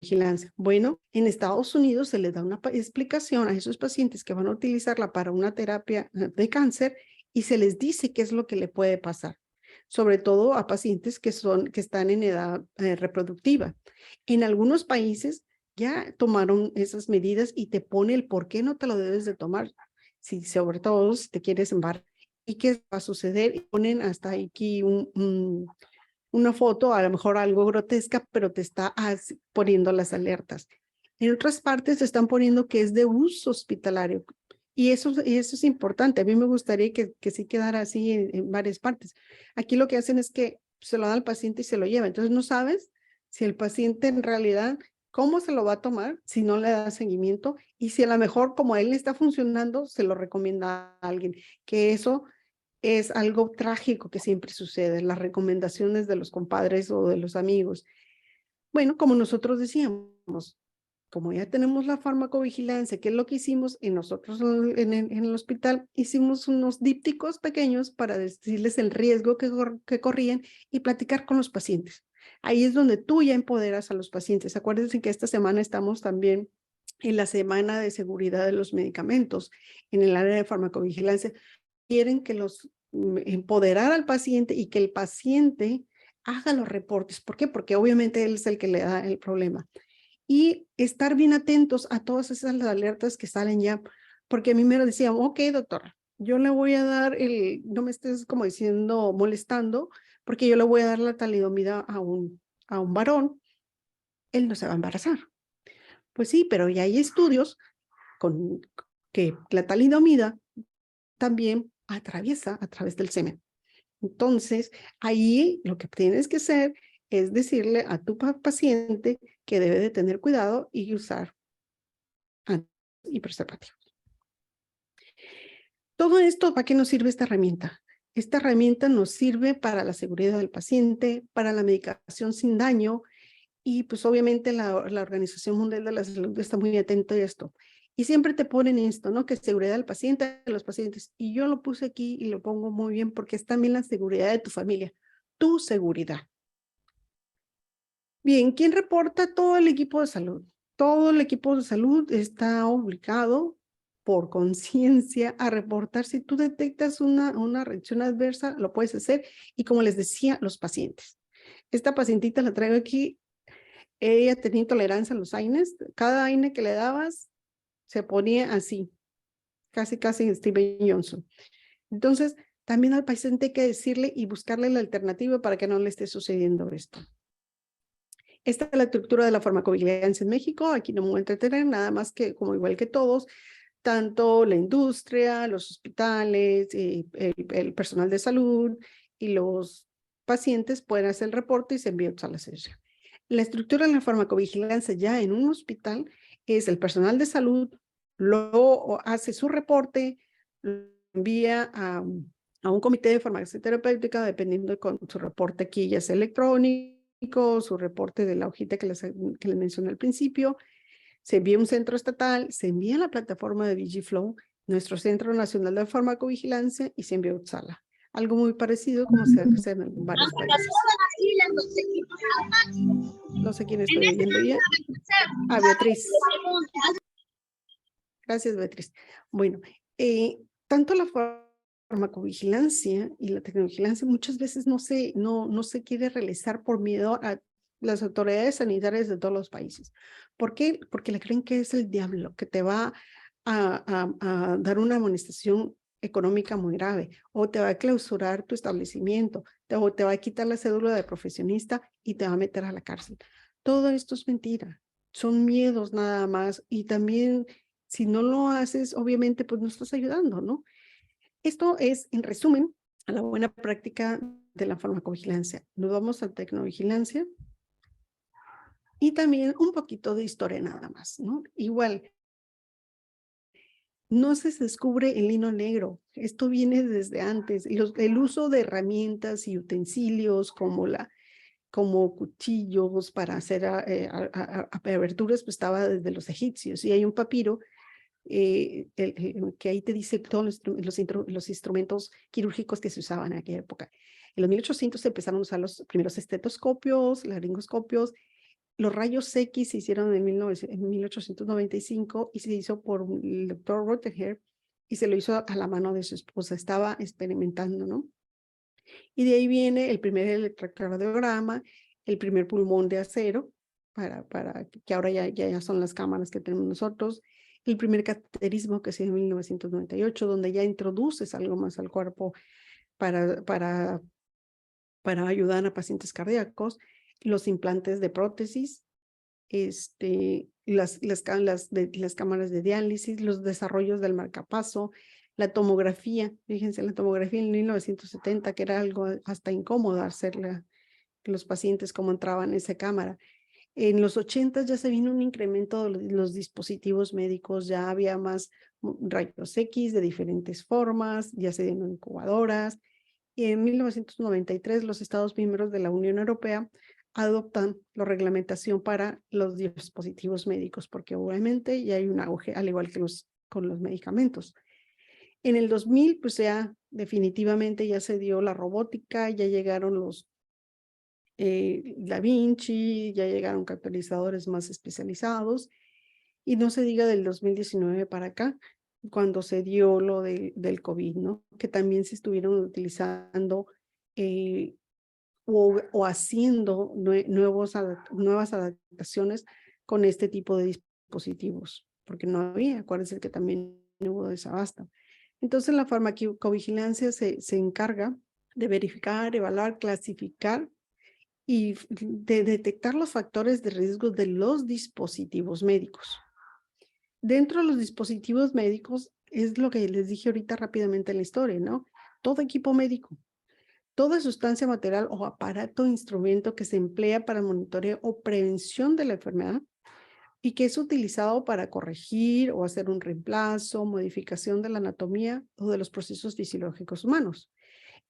vigilancia? Bueno, en Estados Unidos se les da una explicación a esos pacientes que van a utilizarla para una terapia de cáncer y se les dice qué es lo que le puede pasar, sobre todo a pacientes que están en edad reproductiva. En algunos países ya tomaron esas medidas y te pone el por qué no te lo debes de tomar, si sobre todo si te quieres embarazar. ¿Y qué va a suceder? Y ponen hasta aquí una foto, a lo mejor algo grotesca, pero te está poniendo las alertas. En otras partes te están poniendo que es de uso hospitalario. Y eso es importante. A mí me gustaría que sí quedara así en varias partes. Aquí lo que hacen es que se lo da al paciente y se lo lleva. Entonces no sabes si el paciente en realidad, cómo se lo va a tomar si no le da seguimiento y si a lo mejor como a él le está funcionando, se lo recomienda a alguien. Que eso es algo trágico que siempre sucede, las recomendaciones de los compadres o de los amigos. Bueno, como nosotros decíamos, como ya tenemos la farmacovigilancia, ¿qué es lo que hicimos? Y nosotros en el hospital hicimos unos dípticos pequeños para decirles el riesgo que corrían y platicar con los pacientes. Ahí es donde tú ya empoderas a los pacientes. Acuérdense que esta semana estamos también en la semana de seguridad de los medicamentos en el área de farmacovigilancia. Quieren que empoderar al paciente y que el paciente haga los reportes. ¿Por qué? Porque obviamente él es el que le da el problema. Y estar bien atentos a todas esas alertas que salen ya, porque a mí me decían, ok, doctora, yo le voy a dar no me estés como diciendo, molestando, porque yo le voy a dar la talidomida a un varón, él no se va a embarazar. Pues sí, pero ya hay estudios con que la talidomida también atraviesa a través del semen. Entonces, ahí lo que tienes que hacer es decirle a tu paciente que debe de tener cuidado y usar y preservativos. Todo esto, ¿para qué nos sirve esta herramienta? Esta herramienta nos sirve para la seguridad del paciente, para la medicación sin daño, y pues obviamente la Organización Mundial de la Salud está muy atenta a esto. Y siempre te ponen esto, ¿no? Que seguridad del paciente, de los pacientes. Y yo lo puse aquí y lo pongo muy bien porque es también la seguridad de tu familia, tu seguridad. Bien, ¿quién reporta? Todo el equipo de salud. Todo el equipo de salud está obligado por conciencia a reportar. Si tú detectas una reacción adversa, lo puedes hacer. Y como les decía, los pacientes. Esta pacientita la traigo aquí. Ella tenía intolerancia a los AINES. Cada AINE que le dabas se ponía así, casi Steven Johnson. Entonces, también al paciente hay que decirle y buscarle la alternativa para que no le esté sucediendo esto. Esta es la estructura de la farmacovigilancia en México. Aquí no me voy a entretener, nada más que, como igual que todos, tanto la industria, los hospitales, el personal de salud y los pacientes pueden hacer el reporte y se envía a la sesión. La estructura de la farmacovigilancia ya en un hospital es el personal de salud, lo hace su reporte, lo envía a un comité de farmacia terapéutica, dependiendo con su reporte aquí, ya sea electrónico, su reporte de la hojita que les mencioné al principio, se envía a un centro estatal, se envía a la plataforma de VigiFlow, nuestro Centro Nacional de Farmacovigilancia, y se envía a Uppsala. Algo muy parecido como se hace en varios países. No sé quién estoy oyendo ya. Ah, Beatriz. Gracias, Beatriz. Bueno, tanto la farmacovigilancia y la tecnovigilancia muchas veces no se quiere realizar por miedo a las autoridades sanitarias de todos los países. ¿Por qué? Porque le creen que es el diablo, que te va a dar una amonestación económica muy grave, o te va a clausurar tu establecimiento, o te va a quitar la cédula de profesionista y te va a meter a la cárcel. Todo esto es mentira, son miedos nada más, y también si no lo haces, obviamente, pues no estás ayudando, ¿no? Esto es, en resumen, a la buena práctica de la farmacovigilancia. Nos vamos a tecnovigilancia y también un poquito de historia nada más, ¿no? Igual, no se descubre el hilo negro. Esto viene desde antes. El uso de herramientas y utensilios como cuchillos para hacer aberturas, pues estaba desde los egipcios. Y hay un papiro que ahí te dice todos los instrumentos quirúrgicos que se usaban en aquella época. En los 1800 se empezaron a usar los primeros estetoscopios, laringoscopios. Los rayos X se hicieron en 1895 y se hizo por el doctor Rotherham y se lo hizo a la mano de su esposa. Estaba experimentando, ¿no? Y de ahí viene el primer electrocardiograma, el primer pulmón de acero, para que ahora ya son las cámaras que tenemos nosotros, el primer cateterismo que se hizo en 1998, donde ya introduces algo más al cuerpo para ayudar a pacientes cardíacos, los implantes de prótesis, las cámaras de diálisis, los desarrollos del marcapaso, la tomografía. Fíjense, la tomografía en 1970, que era algo hasta incómodo hacerla, los pacientes cómo entraban en esa cámara. En los 80 ya se vino un incremento de los dispositivos médicos, ya había más rayos X de diferentes formas, ya se dieron incubadoras. Y en 1993 los Estados miembros de la Unión Europea adoptan la reglamentación para los dispositivos médicos, porque obviamente ya hay un auge, al igual que con los medicamentos. En el 2000, pues ya definitivamente ya se dio la robótica, ya llegaron los Da Vinci, ya llegaron catalizadores más especializados, y no se diga del 2019 para acá, cuando se dio lo del COVID, ¿no? Que también se estuvieron utilizando o haciendo nuevas adaptaciones con este tipo de dispositivos, porque no había, acuérdense que también hubo desabasto. Entonces la farmacovigilancia se encarga de verificar, evaluar, clasificar y de detectar los factores de riesgo de los dispositivos médicos. Dentro de los dispositivos médicos es lo que les dije ahorita rápidamente en la historia, ¿no? Todo equipo médico. toda sustancia material o aparato o instrumento que se emplea para monitoreo o prevención de la enfermedad y que es utilizado para corregir o hacer un reemplazo, modificación de la anatomía o de los procesos fisiológicos humanos.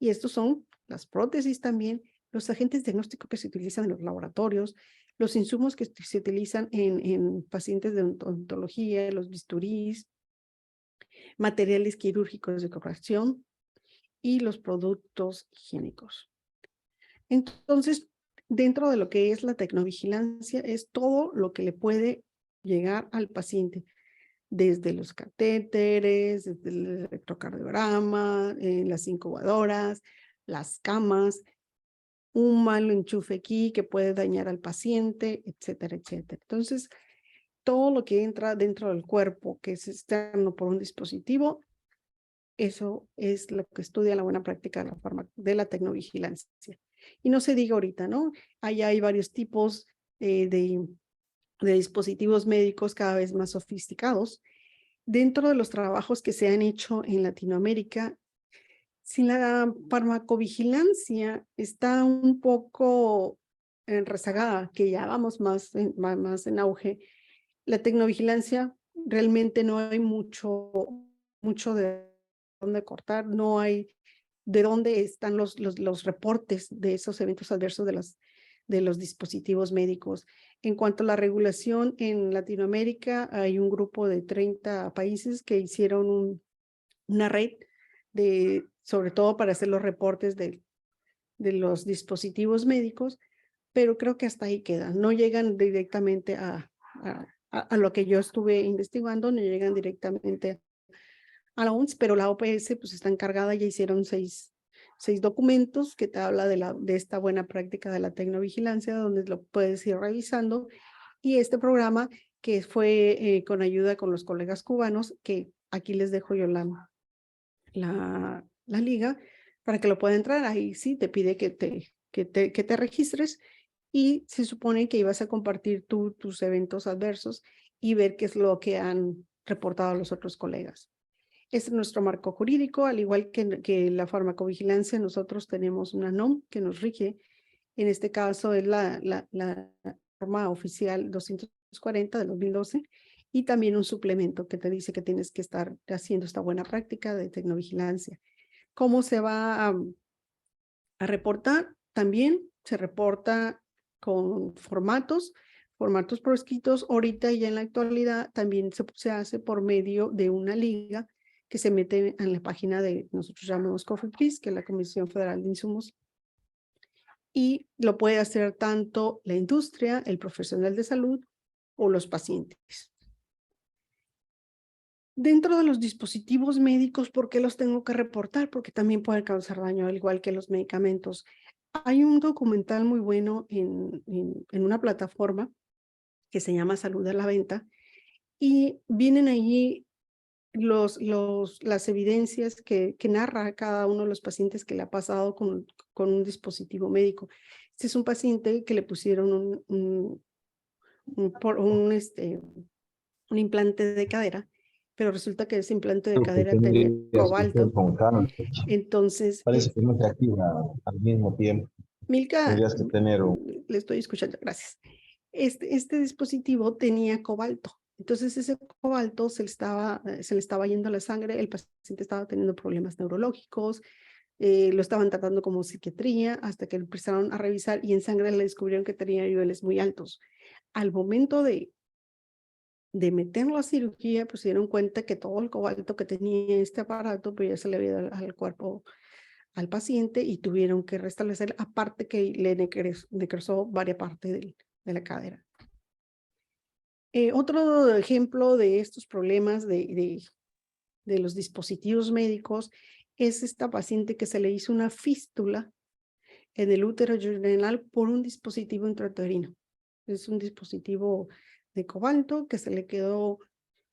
Y estos son las prótesis también, los agentes diagnósticos que se utilizan en los laboratorios, los insumos que se utilizan en pacientes de odontología, los bisturís, materiales quirúrgicos de corrección y los productos higiénicos. Entonces, dentro de lo que es la tecnovigilancia, es todo lo que le puede llegar al paciente, desde los catéteres, desde el electrocardiograma, las incubadoras, las camas, un mal enchufe aquí que puede dañar al paciente, etcétera, etcétera. Entonces, todo lo que entra dentro del cuerpo, que es externo por un dispositivo, eso es lo que estudia la buena práctica de la tecnovigilancia. Y no se diga ahorita, ¿no? Allá hay varios tipos de dispositivos médicos cada vez más sofisticados. Dentro de los trabajos que se han hecho en Latinoamérica, si la farmacovigilancia está un poco rezagada, que ya vamos más en auge, la tecnovigilancia realmente no hay mucho de dónde cortar, no hay de dónde están los reportes de esos eventos adversos de los dispositivos médicos. En cuanto a la regulación en Latinoamérica, hay un grupo de 30 países que hicieron una red sobre todo para hacer los reportes de los dispositivos médicos, pero creo que hasta ahí quedan. No llegan directamente a lo que yo estuve investigando, no llegan directamente a la OMS, pero la OPS pues está encargada, ya hicieron seis documentos que te habla de esta buena práctica de la tecnovigilancia, donde lo puedes ir revisando, y este programa que fue con ayuda con los colegas cubanos, que aquí les dejo yo la liga para que lo pueda entrar. Ahí sí te pide que te registres y se supone que ibas a compartir tus eventos adversos y ver qué es lo que han reportado los otros colegas. Este es nuestro marco jurídico, al igual que la farmacovigilancia, nosotros tenemos una NOM que nos rige. En este caso es la norma oficial 240 de 2012 y también un suplemento que te dice que tienes que estar haciendo esta buena práctica de tecnovigilancia. ¿Cómo se va a reportar? También se reporta con formatos por escritos. Ahorita y en la actualidad también se hace por medio de una liga que se mete en la página de, nosotros llamamos COFEPRIS, que es la Comisión Federal de Insumos, y lo puede hacer tanto la industria, el profesional de salud o los pacientes. Dentro de los dispositivos médicos, ¿por qué los tengo que reportar? Porque también pueden causar daño, al igual que los medicamentos. Hay un documental muy bueno en una plataforma que se llama Salud a la Venta, y vienen allí las evidencias que narra cada uno de los pacientes que le ha pasado con un dispositivo médico. Este es un paciente que le pusieron un implante de cadera, pero resulta que ese implante de cadera tenía cobalto. Entonces, parece que no se activa al mismo tiempo. Milka, Tendrías que tener le estoy escuchando, gracias. Este dispositivo tenía cobalto. Entonces ese cobalto se le estaba yendo a la sangre, el paciente estaba teniendo problemas neurológicos, lo estaban tratando como psiquiatría, hasta que empezaron a revisar y en sangre le descubrieron que tenía niveles muy altos. Al momento de meterlo a cirugía, pues se dieron cuenta que todo el cobalto que tenía este aparato, pues ya se le había dado al cuerpo al paciente y tuvieron que restablecer, aparte que le necrosó varias partes de la cadera. Otro ejemplo de estos problemas de los dispositivos médicos es esta paciente que se le hizo una fístula en el útero renal por un dispositivo intrauterino. Es un dispositivo de cobalto que se le quedó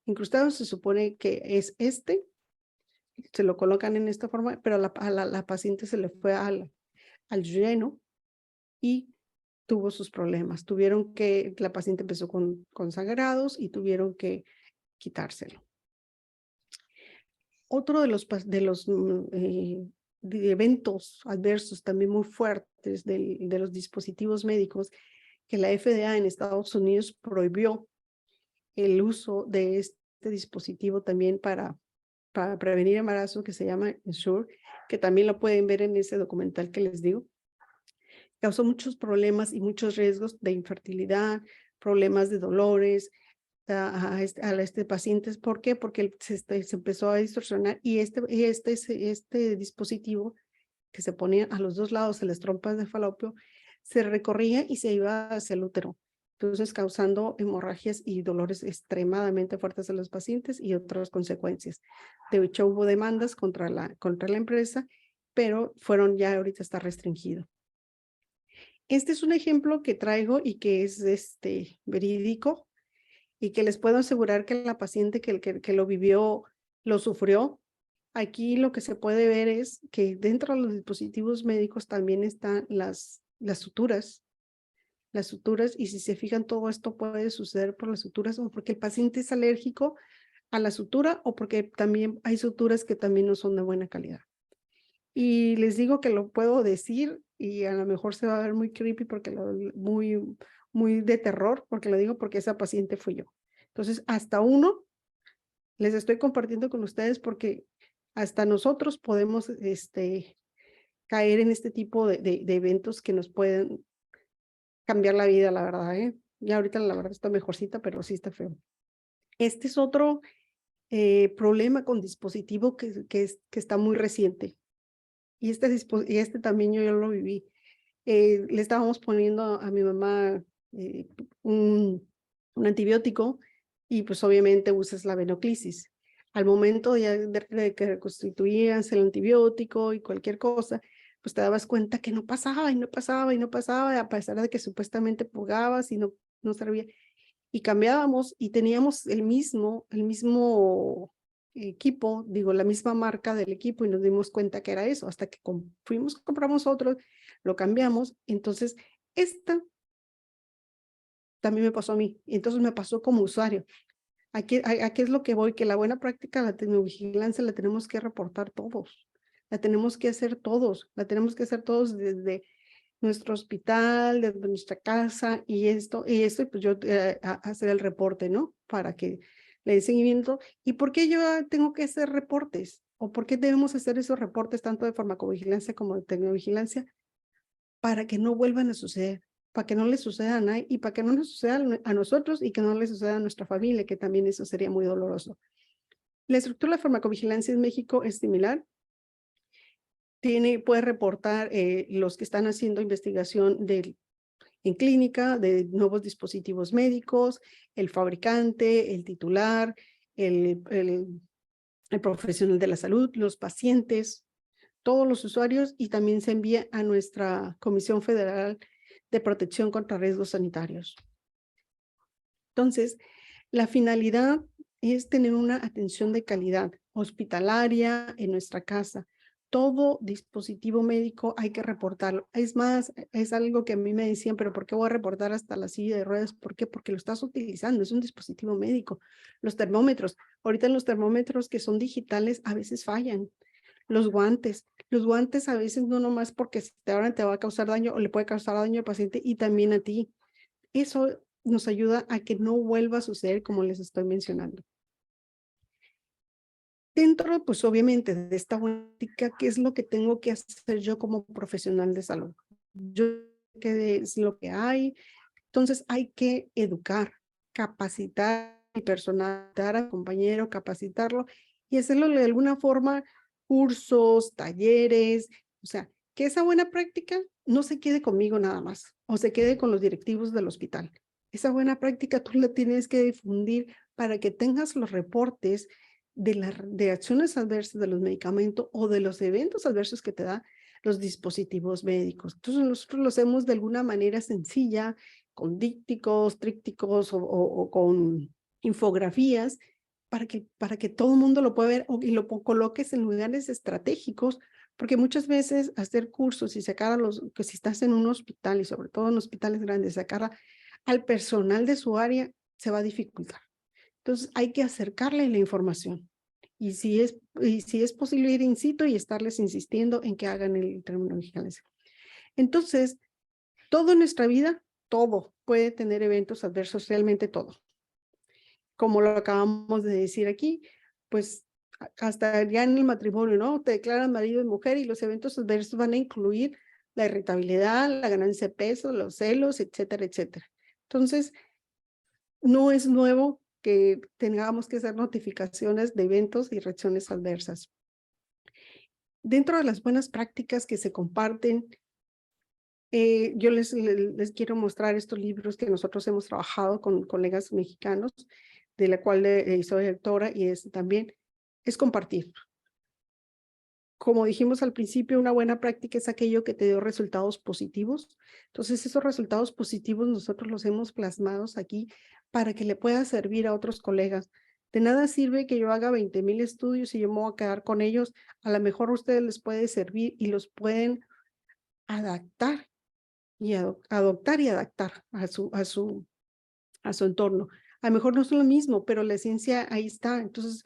incrustado, se supone que es se lo colocan en esta forma, pero la paciente se le fue al relleno y tuvo sus problemas. La paciente empezó con sangrados y tuvieron que quitárselo. Otro de los de eventos adversos también muy fuertes de los dispositivos médicos, que la FDA en Estados Unidos prohibió el uso de este dispositivo también para prevenir embarazo, que se llama Ensure, que también lo pueden ver en ese documental que les digo. Causó muchos problemas y muchos riesgos de infertilidad, problemas de dolores a este paciente. ¿Por qué? Porque se empezó a distorsionar y este dispositivo que se ponía a los dos lados de las trompas de falopio se recorría y se iba hacia el útero. Entonces, causando hemorragias y dolores extremadamente fuertes a los pacientes y otras consecuencias. De hecho, hubo demandas contra la empresa, pero ahorita está restringido. Este es un ejemplo que traigo y que es verídico y que les puedo asegurar que la paciente que lo vivió, lo sufrió. Aquí lo que se puede ver es que dentro de los dispositivos médicos también están las suturas. Las suturas, y si se fijan, todo esto puede suceder por las suturas o porque el paciente es alérgico a la sutura o porque también hay suturas que también no son de buena calidad. Y les digo que lo puedo decir y a lo mejor se va a ver muy creepy porque muy de terror, porque lo digo porque esa paciente fui yo. Entonces, hasta uno les estoy compartiendo con ustedes porque hasta nosotros podemos caer en este tipo de eventos que nos pueden cambiar la vida, la verdad, ¿eh? Ya ahorita la verdad está mejorcita, pero sí está feo. Este es otro problema con dispositivo que está muy reciente. Y este también yo lo viví. Le estábamos poniendo a mi mamá un antibiótico y pues obviamente usas la venoclisis. Al momento de que reconstituías el antibiótico y cualquier cosa, pues te dabas cuenta que no pasaba y no pasaba y no pasaba, a pesar de que supuestamente purgabas y no servía. Y cambiábamos y teníamos el mismo equipo, digo, la misma marca del equipo y nos dimos cuenta que era eso, hasta que compramos otro, lo cambiamos. Entonces, esta también me pasó a mí, entonces me pasó como usuario. Aquí es lo que voy, que la buena práctica, la tecnovigilancia, la tenemos que reportar todos, la tenemos que hacer todos, desde nuestro hospital, desde nuestra casa y pues yo hacer el reporte, ¿no? Para que le den seguimiento. ¿Y por qué yo tengo que hacer reportes? ¿O por qué debemos hacer esos reportes tanto de farmacovigilancia como de tecnovigilancia? Para que no vuelvan a suceder, para que no les suceda a nadie y para que no nos suceda a nosotros y que no les suceda a nuestra familia, que también eso sería muy doloroso. La estructura de farmacovigilancia en México es similar. Puede reportar los que están haciendo investigación en clínica de nuevos dispositivos médicos, el fabricante, el titular, el profesional de la salud, los pacientes, todos los usuarios, y también se envía a nuestra Comisión Federal de Protección contra Riesgos Sanitarios. Entonces, la finalidad es tener una atención de calidad hospitalaria en nuestra casa. Todo dispositivo médico hay que reportarlo. Es más, es algo que a mí me decían, pero ¿por qué voy a reportar hasta la silla de ruedas? ¿Por qué? Porque lo estás utilizando, es un dispositivo médico. Los termómetros, ahorita los termómetros que son digitales a veces fallan. Los guantes a veces no nomás porque ahora te va a causar daño o le puede causar daño al paciente y también a ti. Eso nos ayuda a que no vuelva a suceder como les estoy mencionando. Dentro, pues obviamente, de esta práctica, ¿qué es lo que tengo que hacer yo como profesional de salud? Yo qué es lo que hay. Entonces hay que educar, capacitar al personal, dar al compañero, capacitarlo y hacerlo de alguna forma, cursos, talleres, o sea, que esa buena práctica no se quede conmigo nada más o se quede con los directivos del hospital. Esa buena práctica tú la tienes que difundir para que tengas los reportes de acciones adversas de los medicamentos o de los eventos adversos que te da los dispositivos médicos. Entonces nosotros lo hacemos de alguna manera sencilla, con dípticos, trípticos o con infografías para que todo el mundo lo pueda ver y lo coloques en lugares estratégicos, porque muchas veces hacer cursos y sacar que si estás en un hospital y sobre todo en hospitales grandes, sacar al personal de su área se va a dificultar. Entonces hay que acercarle la información y si es posible ir in situ y estarles insistiendo en que hagan el término vigilancia. Entonces, todo en nuestra vida, todo puede tener eventos adversos, realmente todo. Como lo acabamos de decir aquí, pues hasta ya en el matrimonio, ¿no? Te declaran marido y mujer y los eventos adversos van a incluir la irritabilidad, la ganancia de peso, los celos, etcétera, etcétera. Entonces, no es nuevo que tengamos que hacer notificaciones de eventos y reacciones adversas. Dentro de las buenas prácticas que se comparten, yo les quiero mostrar estos libros que nosotros hemos trabajado con colegas mexicanos, de la cual soy directora, y también es compartir. Como dijimos al principio, una buena práctica es aquello que te dio resultados positivos. Entonces, esos resultados positivos nosotros los hemos plasmado aquí para que le pueda servir a otros colegas. De nada sirve que yo haga 20,000 estudios y yo me voy a quedar con ellos. A lo mejor a ustedes les puede servir y los pueden adaptar y adoptar y adaptar a su entorno. A lo mejor no es lo mismo, pero la esencia ahí está. Entonces,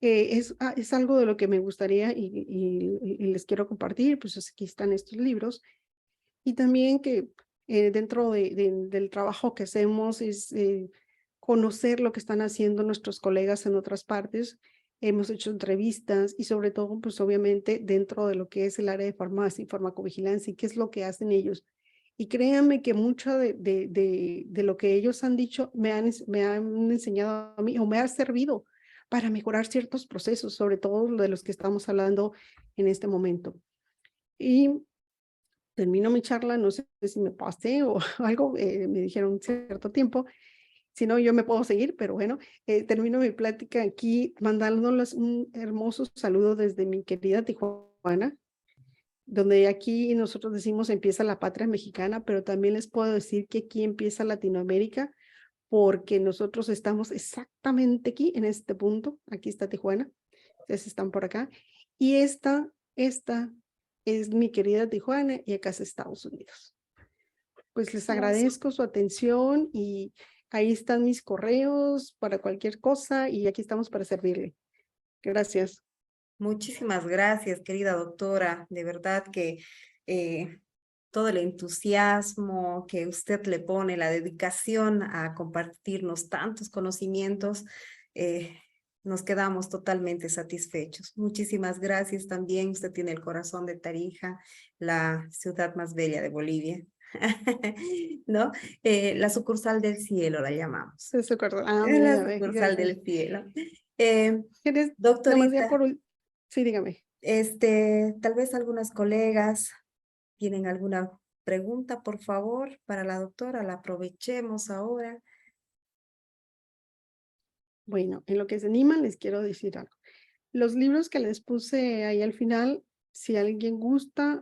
es algo de lo que me gustaría y les quiero compartir, pues aquí están estos libros. Y también que dentro del trabajo que hacemos es conocer lo que están haciendo nuestros colegas en otras partes. Hemos hecho entrevistas y sobre todo, pues obviamente dentro de lo que es el área de farmacia y farmacovigilancia y qué es lo que hacen ellos. Y créanme que mucho de lo que ellos han dicho me han enseñado a mí o me ha servido para mejorar ciertos procesos, sobre todo de los que estamos hablando en este momento. Y termino mi charla, no sé si me pasé o algo, me dijeron cierto tiempo, si no yo me puedo seguir, pero bueno, termino mi plática aquí mandándoles un hermoso saludo desde mi querida Tijuana, donde aquí nosotros decimos empieza la patria mexicana, pero también les puedo decir que aquí empieza Latinoamérica, porque nosotros estamos exactamente aquí, en este punto. Aquí está Tijuana, ustedes están por acá, y esta es mi querida Tijuana, y acá es Estados Unidos. Pues les agradezco su atención, y ahí están mis correos para cualquier cosa, y aquí estamos para servirle. Gracias. Muchísimas gracias, querida doctora. De verdad que todo el entusiasmo que usted le pone, la dedicación a compartirnos tantos conocimientos, nos quedamos totalmente satisfechos. Muchísimas gracias también. Usted tiene el corazón de Tarija, la ciudad más bella de Bolivia. ¿No? La sucursal del cielo la llamamos. Se acuerda. Ah, La mira, sucursal del cielo. Nada más ya Doctorita, sí, dígame. tal vez algunas colegas tienen alguna pregunta, por favor, para la doctora. La aprovechemos ahora. Bueno, en lo que se animan les quiero decir algo. Los libros que les puse ahí al final, si alguien gusta,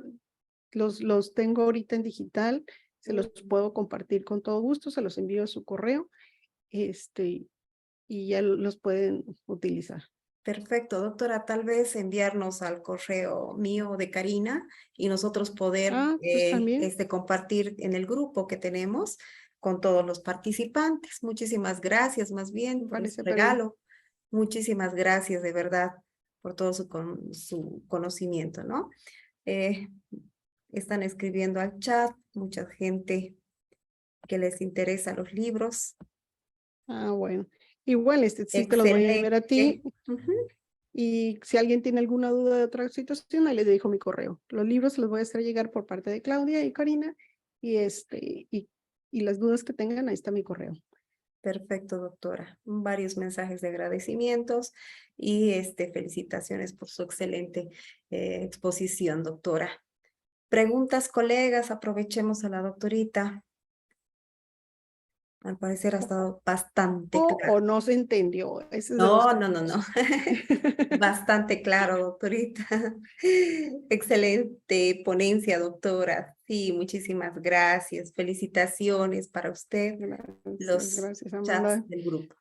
los tengo ahorita en digital, se los puedo compartir con todo gusto, se los envío a su correo, y ya los pueden utilizar. Perfecto, doctora, tal vez enviarnos al correo mío de Karina y nosotros poder Pues también. compartir en el grupo que tenemos con todos los participantes. Muchísimas gracias, más bien, Me por parece su pero regalo. Muchísimas gracias, de verdad, por todo su conocimiento, ¿no? Están escribiendo al chat, mucha gente que les interesa los libros. bueno. Igual, sí te los voy a enviar a ti. Excelente. Ujú. Y si alguien tiene alguna duda de otra situación, ahí les dejo mi correo. Los libros los voy a hacer llegar por parte de Claudia y Karina, y las dudas que tengan, ahí está mi correo. Perfecto, doctora. Varios mensajes de agradecimientos y felicitaciones por su excelente exposición, doctora. Preguntas, colegas, aprovechemos a la doctorita. Al parecer ha estado bastante O claro. no se entendió. Ese es de dos No. cosas. Bastante claro, doctorita. Excelente ponencia, doctora. Sí, muchísimas gracias. Felicitaciones para usted, los Gracias, chats Amanda. del grupo.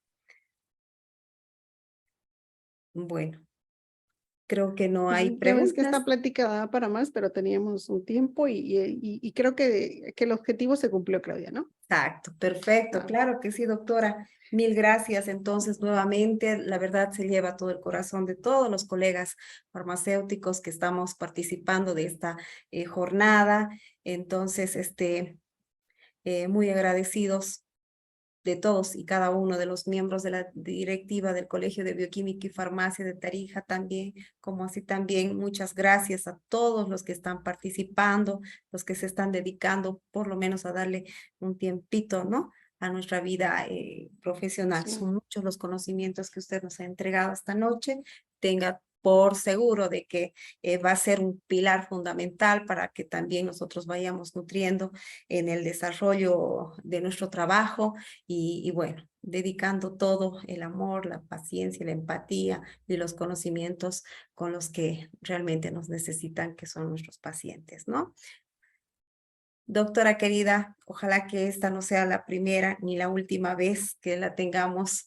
Bueno. Creo que no hay Ya ves que esta preguntas. plática daba para más, pero teníamos un tiempo y creo que el objetivo se cumplió, Claudia, ¿no? Exacto, perfecto, Ah, claro que sí, doctora. Mil gracias. Entonces, nuevamente, la verdad se lleva todo el corazón de todos los colegas farmacéuticos que estamos participando de esta jornada. Entonces, muy agradecidos de todos y cada uno de los miembros de la directiva del Colegio de Bioquímica y Farmacia de Tarija también, como así también muchas gracias a todos los que están participando, los que se están dedicando por lo menos a darle un tiempito, ¿no? A nuestra vida profesional. sí. Son muchos los conocimientos que usted nos ha entregado esta noche. Tenga por seguro de que va a ser un pilar fundamental para que también nosotros vayamos nutriendo en el desarrollo de nuestro trabajo y bueno, dedicando todo el amor, la paciencia, la empatía y los conocimientos con los que realmente nos necesitan, que son nuestros pacientes, ¿no? Doctora querida, ojalá que esta no sea la primera ni la última vez que la tengamos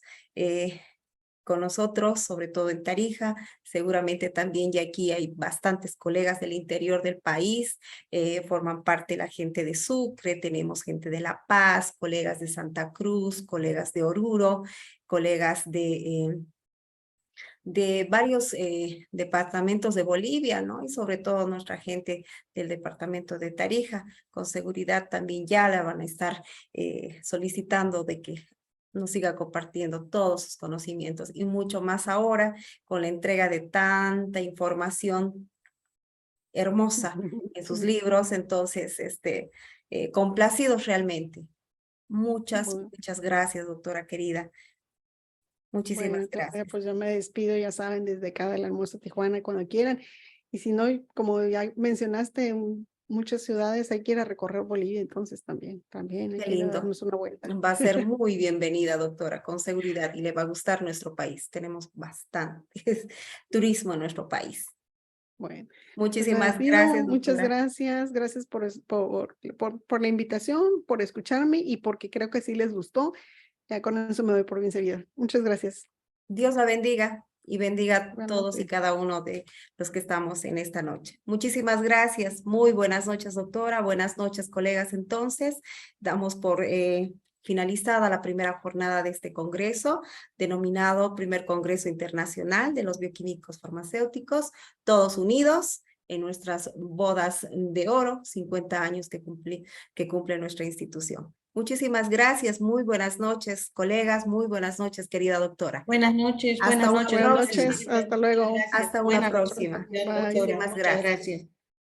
con nosotros, sobre todo en Tarija. Seguramente también ya aquí hay bastantes colegas del interior del país, forman parte la gente de Sucre, tenemos gente de La Paz, colegas de Santa Cruz, colegas de Oruro, colegas de varios departamentos de Bolivia, ¿no? Y sobre todo nuestra gente del departamento de Tarija, con seguridad también ya la van a estar solicitando de que nos siga compartiendo todos sus conocimientos y mucho más ahora con la entrega de tanta información hermosa en sus Sí. libros. Entonces, complacidos realmente. Muchas, Bueno, muchas gracias, doctora querida. bueno, Muchísimas Claudia, gracias. pues yo me despido, ya saben, desde acá del Almuerzo Tijuana, cuando quieran. Y si no, como ya mencionaste, en muchas ciudades hay que ir a recorrer Bolivia, entonces también hay Qué que ir a lindo. darnos una vuelta. Va a ser muy bienvenida, doctora, con seguridad, y le va a gustar nuestro país. Tenemos bastante turismo en nuestro país. Bueno, pues me Muchísimas despido, gracias, muchas doctora. gracias, gracias por la invitación, por escucharme y porque creo que sí les gustó. Ya con eso me doy por bien servida. Muchas gracias. Dios la bendiga y bendiga a todos y Igualmente. cada uno de los que estamos en esta noche. Muchísimas gracias. Muy buenas noches, doctora. Buenas noches, colegas. Entonces, damos por finalizada la primera jornada de este congreso, denominado Primer Congreso Internacional de los Bioquímicos Farmacéuticos, todos unidos en nuestras bodas de oro, 50 años que cumple nuestra institución. Muchísimas gracias, muy buenas noches, colegas, muy buenas noches, querida doctora. Hasta Buenas una noches, próxima. hasta luego. Hasta una Buenas próxima. noches. Bye. Muchísimas Muchas gracias. gracias.